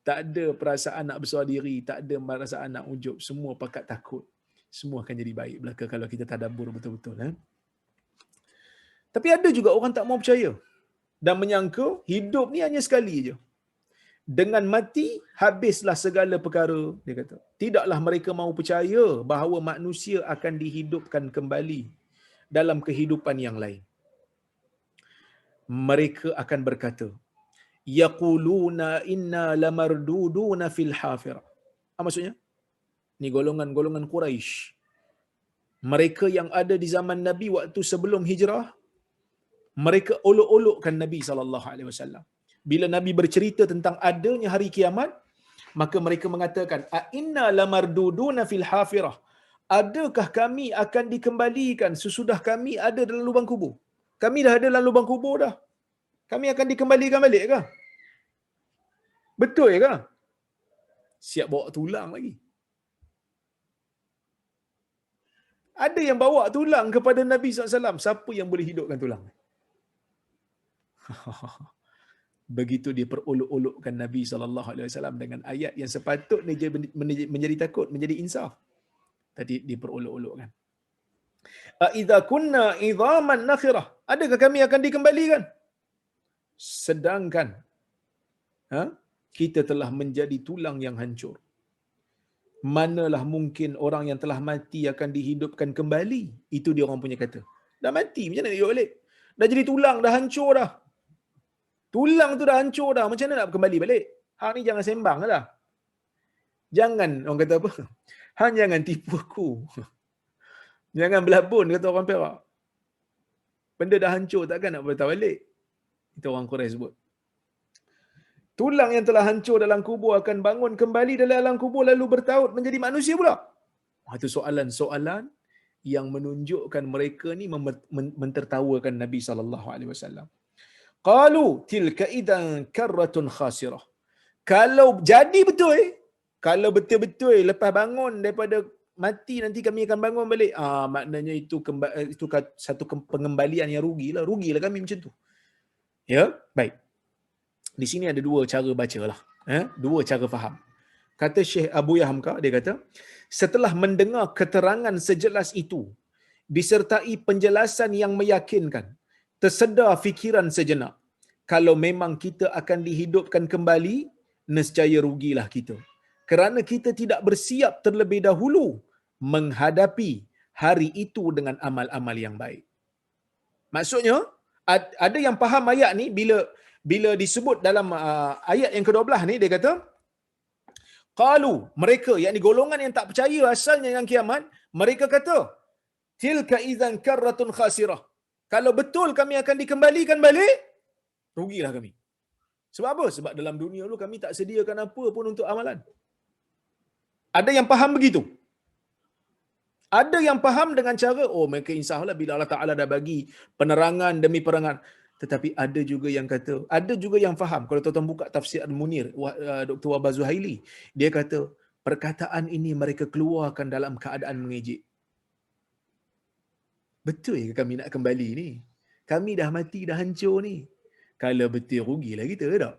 Tak ada perasaan nak besar diri. Tak ada perasaan nak ujub. Semua pakat takut. Semua akan jadi baik belaka kalau kita tadabbur betul-betul. Tapi ada juga orang tak mau percaya. Dan menyangka hidup ni hanya sekali je. Dengan mati, habislah segala perkara. Dia kata, tidaklah mereka mahu percaya bahawa manusia akan dihidupkan kembali dalam kehidupan yang lain. Mereka akan berkata, yaquluna inna lamarduduna fil hafirah. Apa maksudnya? Ni golongan-golongan Quraisy. Mereka yang ada di zaman Nabi waktu sebelum hijrah, mereka olok-olokkan Nabi SAW. Bila Nabi bercerita tentang adanya hari kiamat, maka mereka mengatakan, a inna lamarduduna fil hafirah. Adakah kami akan dikembalikan sesudah kami ada dalam lubang kubur? Kami dah ada dalam lubang kubur dah. Kami akan dikembalikan balik ke? Betul ke? Siap bawa tulang lagi. Ada yang bawa tulang kepada Nabi SAW. Siapa yang boleh hidupkan tulang? Begitu dia perolok-olokkan Nabi SAW dengan ayat yang sepatutnya dia menjadi takut, menjadi insaf. Tadi dia perolok-olokkan. Aidza kunna idhaman nakhirah. Adakah kami akan dikembalikan? Sedangkan kita telah menjadi tulang yang hancur. Manalah mungkin orang yang telah mati akan dihidupkan kembali? Itu dia orang punya kata. Dah mati, macam mana hidup balik? Dah jadi tulang, dah hancur dah. Tulang tu dah hancur dah. Macam mana nak kembali balik? Hang ni jangan sembang dah. Jangan, orang kata apa? Hang jangan tipu aku. Jangan belabun, kata orang Perak. Benda dah hancur, takkan nak patah balik. Itu orang Quraisy sebut. Tulang yang telah hancur dalam kubur akan bangun kembali dalam alam kubur lalu bertaut menjadi manusia pula. Itu soalan-soalan yang menunjukkan mereka ni mentertawakan Nabi SAW. Qalu tilka idan karratun khasirah. Kalau jadi betul, kalau betul-betul lepas bangun daripada mati nanti kami akan bangun balik. Maknanya itu satu pengembalian yang rugilah. Rugilah kami macam tu. Ya, baik. Di sini ada dua cara bacalah. Dua cara faham. Kata Syekh Abu Yahya, dia kata, setelah mendengar keterangan sejelas itu disertai penjelasan yang meyakinkan, tersedar fikiran sejenak. Kalau memang kita akan dihidupkan kembali, nescaya rugilah kita. Kerana kita tidak bersiap terlebih dahulu menghadapi hari itu dengan amal-amal yang baik. Maksudnya, ada yang faham ayat ni bila disebut dalam ayat yang ke-12 ni, dia kata, qalu, mereka, yakni golongan yang tak percaya asalnya yang kiamat, mereka kata, tilka idzan karratun khasirah. Kalau betul kami akan dikembalikan balik, rugilah kami. Sebab apa? Sebab dalam dunia dulu kami tak sediakan apa pun untuk amalan. Ada yang faham begitu. Ada yang faham dengan cara, mereka insaflah bila Allah Ta'ala dah bagi penerangan demi penerangan. Tetapi ada juga yang kata, ada juga yang faham. Kalau tuan-tuan buka tafsir Al-Munir, Dr. Wahbah Zuhaili, dia kata, perkataan ini mereka keluarkan dalam keadaan mengejek. Betul ke kami nak kembali ni? Kami dah mati, dah hancur ni. Kalau betul, rugilah kita ke tak?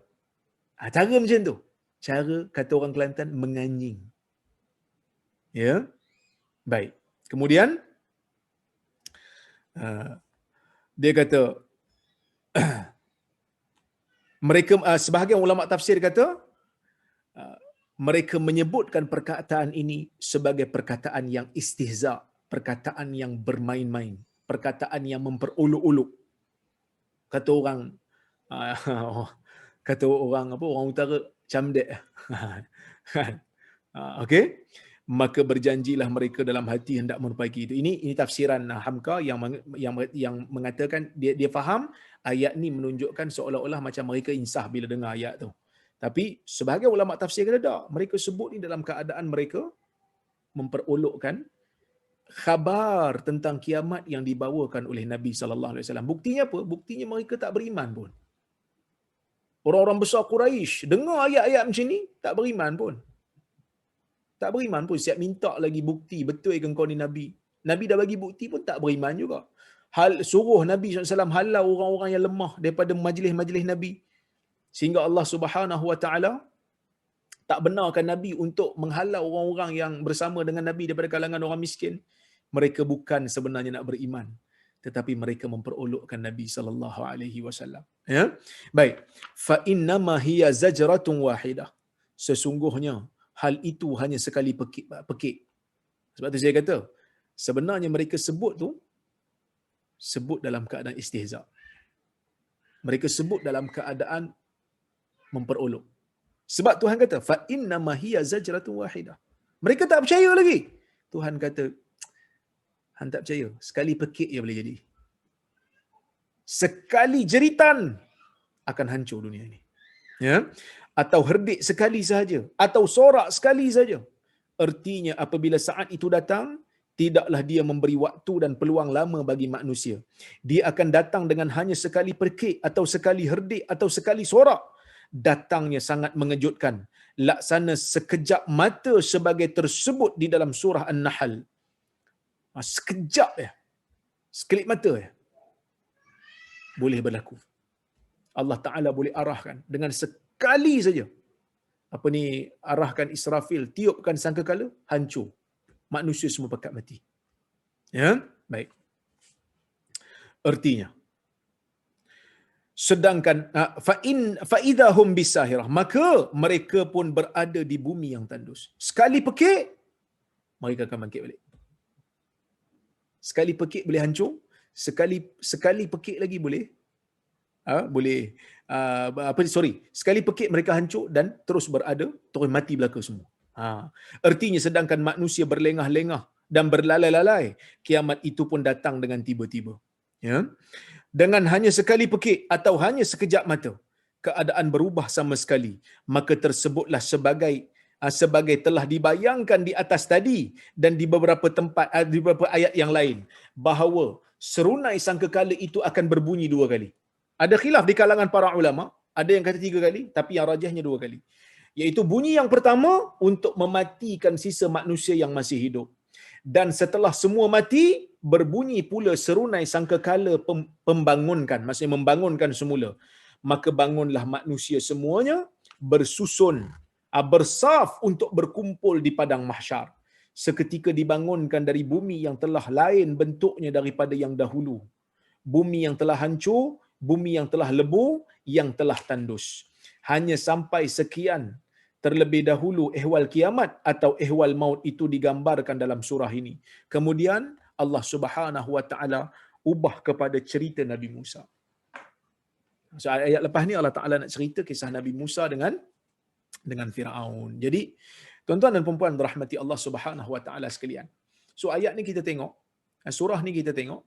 Cara macam tu. Cara, kata orang Kelantan, menganjing. Ya? Baik. Kemudian, dia kata, mereka, sebahagian ulama tafsir kata, mereka menyebutkan perkataan ini sebagai perkataan yang istihza, perkataan yang bermain-main, perkataan yang memperolok-olok. Kata orang, kata orang apa, orang utara, camdek. Okey, maka berjanjilah mereka dalam hati hendak menerbagi itu. Ini tafsiran Hamka yang mengatakan dia faham ayat ni menunjukkan seolah-olah macam mereka insaf bila dengar ayat tu. Tapi sebahagian ulama tafsir kata tak, mereka sebut ni dalam keadaan mereka memperolokkan khabar tentang kiamat yang dibawakan oleh Nabi sallallahu alaihi wasallam. Buktinya apa? Buktinya mereka tak beriman pun. Orang-orang besar Quraisy dengar ayat-ayat macam ni tak beriman pun. Tak beriman pun, siap minta lagi bukti, betul ke kau ni Nabi. Nabi dah bagi bukti pun tak beriman juga. Suruh Nabi SAW halau orang-orang yang lemah daripada majlis-majlis Nabi. Sehingga Allah Subhanahu Wa Taala tak benarkan Nabi untuk menghalau orang-orang yang bersama dengan Nabi daripada kalangan orang miskin. Mereka bukan sebenarnya nak beriman, tetapi mereka memperolokkan Nabi sallallahu alaihi wasallam. Ya. Baik. Fa innama hiya zajratun wahidah. Sesungguhnya hal itu hanya sekali pekik. Sebab tu saya kata, sebenarnya mereka sebut dalam keadaan istihza. Mereka sebut dalam keadaan memperolok. Sebab Tuhan kata, fa innama hiya zajratun wahidah. Mereka tak percaya lagi. Tuhan kata, hang tak percaya, sekali pekik je boleh jadi. Sekali jeritan akan hancur dunia ini. Ya? Atau herdik sekali sahaja, atau sorak sekali saja. Artinya apabila saat itu datang, tidaklah dia memberi waktu dan peluang lama bagi manusia. Dia akan datang dengan hanya sekali pekik, atau sekali herdik, atau sekali sorak. Datangnya sangat mengejutkan, laksana sekejap mata sebagai tersebut di dalam surah An-Nahl. Sekejap ya, sekelip mata ya, boleh berlaku. Allah Ta'ala boleh arahkan dengan sekali saja. Apa ni, arahkan Israfil, tiupkan sangkakala, hancur. Manusia semua pekat mati. Ya, baik. Artinya, sedangkan fa idahum bisahirah, maka mereka pun berada di bumi yang tandus. Sekali pekik, mereka akan bangkit balik. Sekali pekik boleh hancur, sekali pekik lagi boleh sekali pekik mereka hancur dan terus berada, terus mati belaka semua. Artinya sedangkan manusia berlengah-lengah dan berlalai-lalai, kiamat itu pun datang dengan tiba-tiba. Ya. Dengan hanya sekali pekik atau hanya sekejap mata, keadaan berubah sama sekali, maka tersebutlah sebagai telah dibayangkan di atas tadi dan di beberapa tempat, di beberapa ayat yang lain, bahawa serunai sangkakala itu akan berbunyi 2 kali. Ada khilaf di kalangan para ulama, ada yang kata 3 kali, tapi yang rajahnya 2 kali. Iaitu bunyi yang pertama untuk mematikan sisa manusia yang masih hidup. Dan setelah semua mati, berbunyi pula serunai sangkakala pembangunkan, maksudnya membangunkan semula. Maka bangunlah manusia semuanya bersusun, bersaf untuk berkumpul di padang mahsyar. seketika dibangunkan dari bumi yang telah lain bentuknya daripada yang dahulu. Bumi yang telah hancur, bumi yang telah lebur, yang telah tandus. Hanya sampai sekian terlebih dahulu ehwal kiamat atau ehwal maut itu digambarkan dalam surah ini. Kemudian Allah Subhanahu wa taala ubah kepada cerita Nabi Musa. So, ayat lepas ni Allah Taala nak cerita kisah Nabi Musa dengan Firaun. Jadi tuan-tuan dan puan-puan rahmati Allah Subhanahu wa taala sekalian. So ayat ni kita tengok, surah ni kita tengok,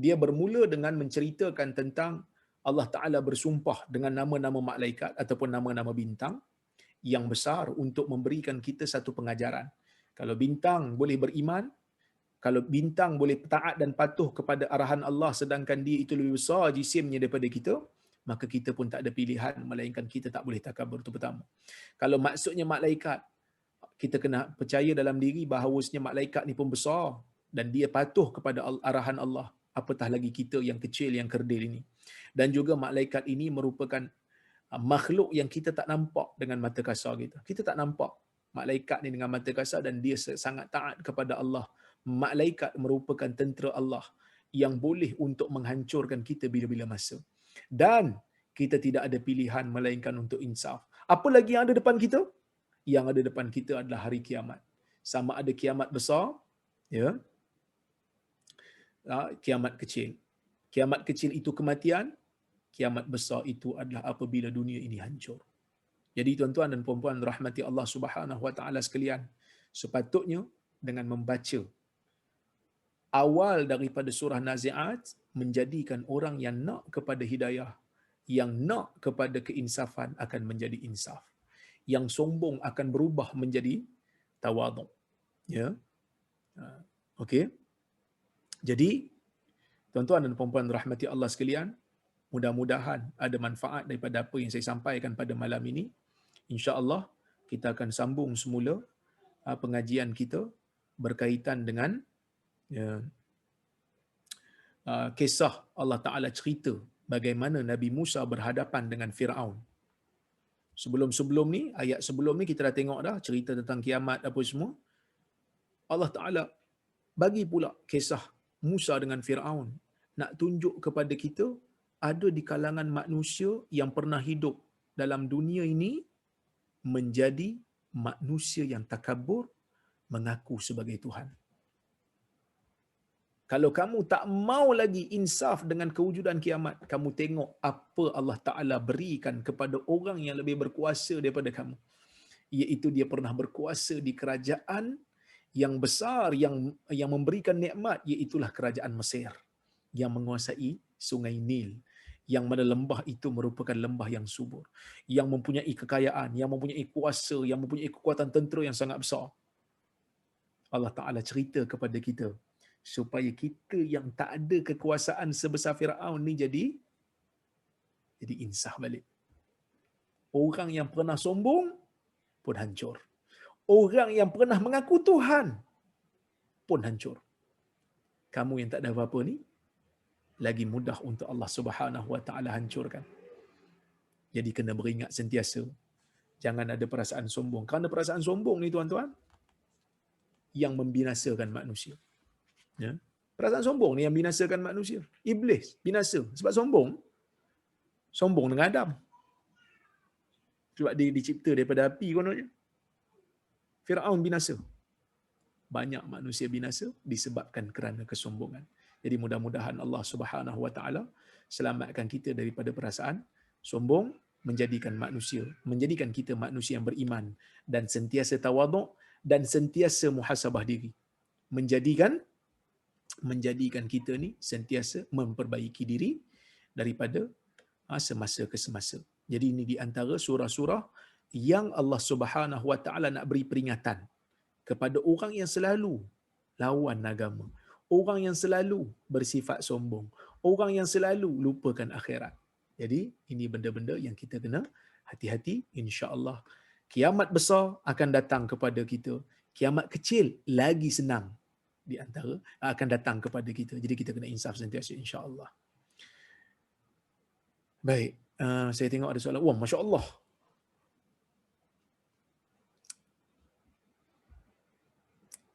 dia bermula dengan menceritakan tentang Allah Taala bersumpah dengan nama-nama malaikat ataupun nama-nama bintang yang besar untuk memberikan kita satu pengajaran. Kalau bintang boleh beriman, kalau bintang boleh taat dan patuh kepada arahan Allah sedangkan dia itu lebih besar jisimnya daripada kita, maka kita pun tak ada pilihan melainkan kita tak boleh takabur. Itu pertama. Kalau maksudnya malaikat, kita kena percaya dalam diri bahawasanya malaikat ni pun besar dan dia patuh kepada arahan Allah, apatah lagi kita yang kecil, yang kerdil ini. Dan juga malaikat ini merupakan makhluk yang kita tak nampak dengan mata kasar kita. Kita tak nampak malaikat ni dengan mata kasar dan dia sangat taat kepada Allah. Malaikat merupakan tentera Allah yang boleh untuk menghancurkan kita bila-bila masa. Dan kita tidak ada pilihan melainkan untuk insaf. Apa lagi yang ada depan kita? Yang ada depan kita adalah hari kiamat. Sama ada kiamat besar, ya, kiamat kecil. Kiamat kecil itu kematian, kiamat besar itu adalah apabila dunia ini hancur. Jadi tuan-tuan dan puan-puan rahmati Allah Subhanahu wa taala sekalian, sepatutnya dengan membaca awal daripada surah Nazi'at menjadikan orang yang nak kepada hidayah, yang nak kepada keinsafan akan menjadi insaf. Yang sombong akan berubah menjadi tawaduk. Ya. Okey. Jadi tuan-tuan dan puan-puan rahmati Allah sekalian, mudah-mudahan ada manfaat daripada apa yang saya sampaikan pada malam ini. Insya-Allah kita akan sambung semula pengajian kita berkaitan dengan kisah Allah Taala cerita bagaimana Nabi Musa berhadapan dengan Firaun. Sebelum ni, ayat sebelum ni kita dah tengok dah cerita tentang kiamat apa semua. Allah Taala bagi pula kisah Musa dengan Firaun, nak tunjuk kepada kita ada di kalangan manusia yang pernah hidup dalam dunia ini menjadi manusia yang takabur, mengaku sebagai Tuhan. Kalau kamu tak mau lagi insaf dengan kewujudan kiamat, kamu tengok apa Allah Ta'ala berikan kepada orang yang lebih berkuasa daripada kamu. Iaitu dia pernah berkuasa di kerajaan yang besar, yang memberikan nikmat, iaitulah kerajaan Mesir yang menguasai sungai Nil, yang mana lembah itu merupakan lembah yang subur, yang mempunyai kekayaan, yang mempunyai kuasa, yang mempunyai kekuatan tentera yang sangat besar. Allah Ta'ala cerita kepada kita supaya kita yang tak ada kekuasaan sebesar Firaun ni jadi insaf balik. Orang yang pernah sombong pun hancur. Orang yang pernah mengaku Tuhan pun hancur. Kamu yang tak ada apa-apa ni lagi mudah untuk Allah Subhanahu wa taala hancurkan. Jadi kena beringat sentiasa, jangan ada perasaan sombong. Kerana perasaan sombong ni tuan-tuan yang membinasakan manusia. Ya. Perasaan sombong ni yang binasakan manusia. Iblis binasa sebab sombong. Sombong dengan Adam. Sebab dia dicipta daripada api kononnya. Firaun binasa. Banyak manusia binasa disebabkan kerana kesombongan. Jadi mudah-mudahan Allah Subhanahu wa taala selamatkan kita daripada perasaan sombong, menjadikan kita manusia yang beriman dan sentiasa tawaduk dan sentiasa muhasabah diri. Menjadikan kita ni sentiasa memperbaiki diri daripada semasa ke semasa. Jadi ini di antara surah-surah yang Allah Subhanahu wa taala nak beri peringatan kepada orang yang selalu lawan agama, orang yang selalu bersifat sombong, orang yang selalu lupakan akhirat. Jadi ini benda-benda yang kita kena hati-hati. Insya-Allah kiamat besar akan datang kepada kita. Kiamat kecil lagi senang di antara akan datang kepada kita. Jadi kita kena insaf sentiasa insya-Allah. Baik, saya tengok ada soalan. Wah, masya-Allah.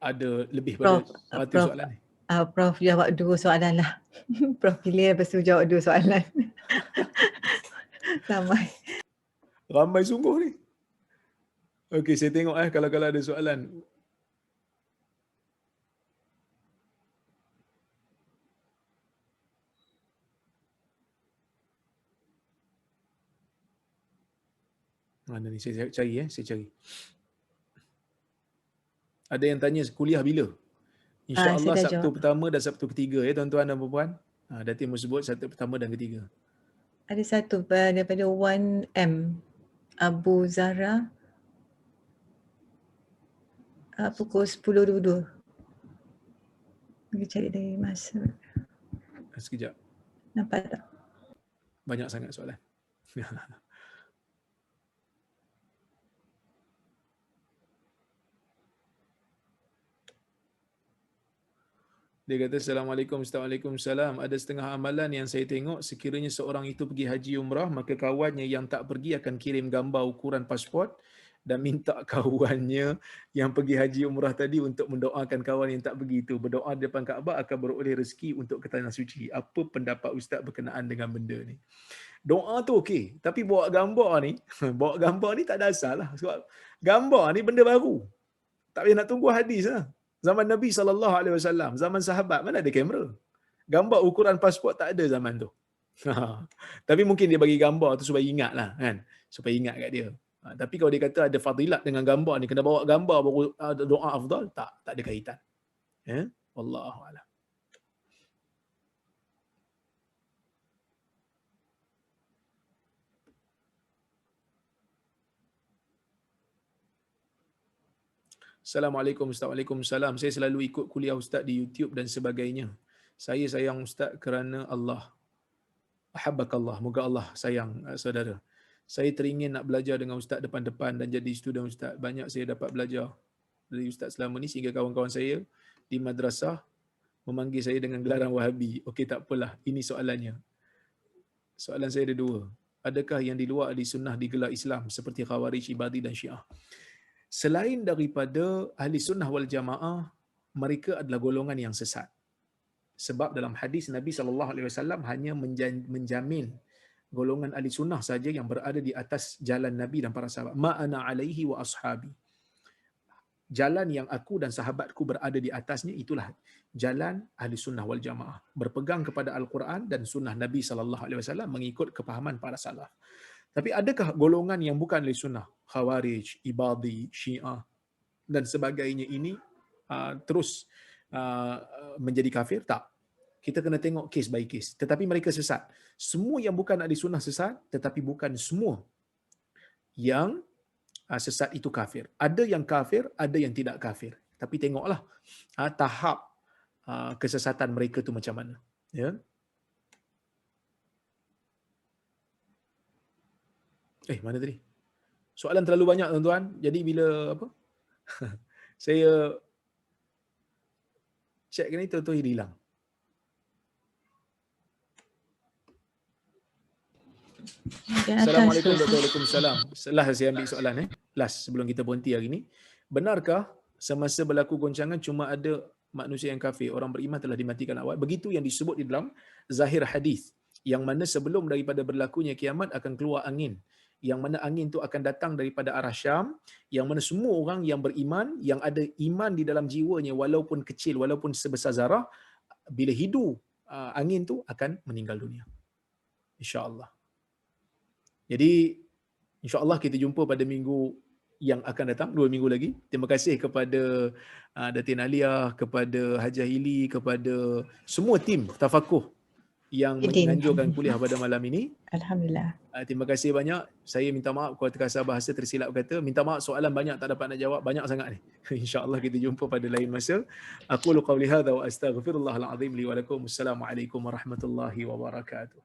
ada lebih pada Prof, 100 Prof, soalan ni. Prof jawab 2 soalan lah. Prof pilih lepas tu jawab 2 soalan. Ramai. Ramai sungguh ni. Okey, saya tengok kalau ada soalan. Mana ni saya cari saya cari. Ada yang tanya kuliah bila? InsyaAllah Saya dah Sabtu jawab. pertama dan Sabtu ketiga tuan-tuan dan puan-puan. Datin mau sebut Sabtu pertama dan ketiga. Ada satu daripada 1M Abu Zahra pukul 10.22. Pergi cari dari masa. Sekejap. Nampak tak? Banyak sangat soalan. Dia kata, Assalamualaikum, Waalaikumsalam. Ada setengah amalan yang saya tengok, sekiranya seorang itu pergi haji umrah, maka kawannya yang tak pergi akan kirim gambar ukuran pasport dan minta kawannya yang pergi haji umrah tadi untuk mendoakan kawan yang tak pergi itu. Berdoa di depan Kaabah akan beroleh rezeki untuk ke tanah suci. Apa pendapat Ustaz berkenaan dengan benda ni? Doa tu okey, tapi bawa gambar ni, bawa gambar ni tak ada asal lah. Sebab gambar ni benda baru. Tak payah nak tunggu hadis lah. Zaman Nabi SAW, zaman sahabat, mana ada kamera? Gambar ukuran pasport tak ada zaman tu. Tapi mungkin dia bagi gambar tu supaya ingat lah kan. Supaya ingat kat dia. Tapi kalau dia kata ada fadilat dengan gambar ni, kena bawa gambar baru doa afdal, tak ada kaitan. Wallahualam. Assalamualaikum Ustaz. Waalaikumsalam. Saya selalu ikut kuliah Ustaz di YouTube dan sebagainya. Saya sayang Ustaz kerana Allah. Ahabbakallah. Moga Allah sayang saudara. Saya teringin nak belajar dengan Ustaz depan-depan dan jadi student Ustaz. Banyak saya dapat belajar dari Ustaz selama ni sehingga kawan-kawan saya di madrasah memanggil saya dengan gelaran Wahabi. Okey, tak apalah. Ini soalannya. Soalan saya ada 2. Adakah yang di luar ahli sunnah digelar Islam seperti Khawarij, Ibadi dan Syiah? Selain daripada ahli sunnah wal jamaah, mereka adalah golongan yang sesat. Sebab dalam hadis Nabi SAW hanya menjamin golongan ahli sunnah saja yang berada di atas jalan Nabi dan para sahabat. Ma'ana alaihi wa ashabi. Jalan yang aku dan sahabatku berada di atasnya, itulah jalan ahli sunnah wal jamaah. Berpegang kepada Al-Quran dan sunnah Nabi SAW mengikut kepahaman para salaf. Tapi adakah golongan yang bukan ahli sunnah, Khawarij, Ibadi, Syiah dan sebagainya ini terus menjadi kafir? Tak. Kita kena tengok case by case. Tetapi mereka sesat. Semua yang bukan ahli sunnah sesat, tetapi bukan semua yang sesat itu kafir. Ada yang kafir, ada yang tidak kafir. Tapi tengoklah tahap kesesatan mereka tu macam mana. Ya. Mana tadi? Soalan terlalu banyak tuan-tuan. Jadi bila apa? Saya check ni tu hilang. Assalamualaikum warahmatullahi wabarakatuh. Last saya ambil soalan last sebelum kita berhenti hari ni. Benarkah semasa berlaku goncangan cuma ada manusia yang kafir, orang beriman telah dimatikan awal? Begitu yang disebut di dalam zahir hadis, yang mana sebelum daripada berlakunya kiamat akan keluar angin, yang mana angin tu akan datang daripada arah Syam, yang mana semua orang yang beriman, yang ada iman di dalam jiwanya walaupun kecil, walaupun sebesar zarah, bila hidu angin tu akan meninggal dunia. InsyaAllah. Jadi insyaAllah kita jumpa pada minggu yang akan datang, 2 minggu lagi. Terima kasih kepada Datin Aliyah, kepada Hajah Hili, kepada semua tim Tafakuh yang menganjurkan kuliah pada malam ini. Alhamdulillah. Terima kasih banyak. Saya minta maaf kalau terkasar bahasa tersilap kata. Minta maaf soalan banyak tak dapat nak jawab. Banyak sangat ni. InsyaAllah kita jumpa pada lain masa. Aqulu qawli hadha wa astaghfirullahal azim li wa lakum. Assalamualaikum warahmatullahi wabarakatuh.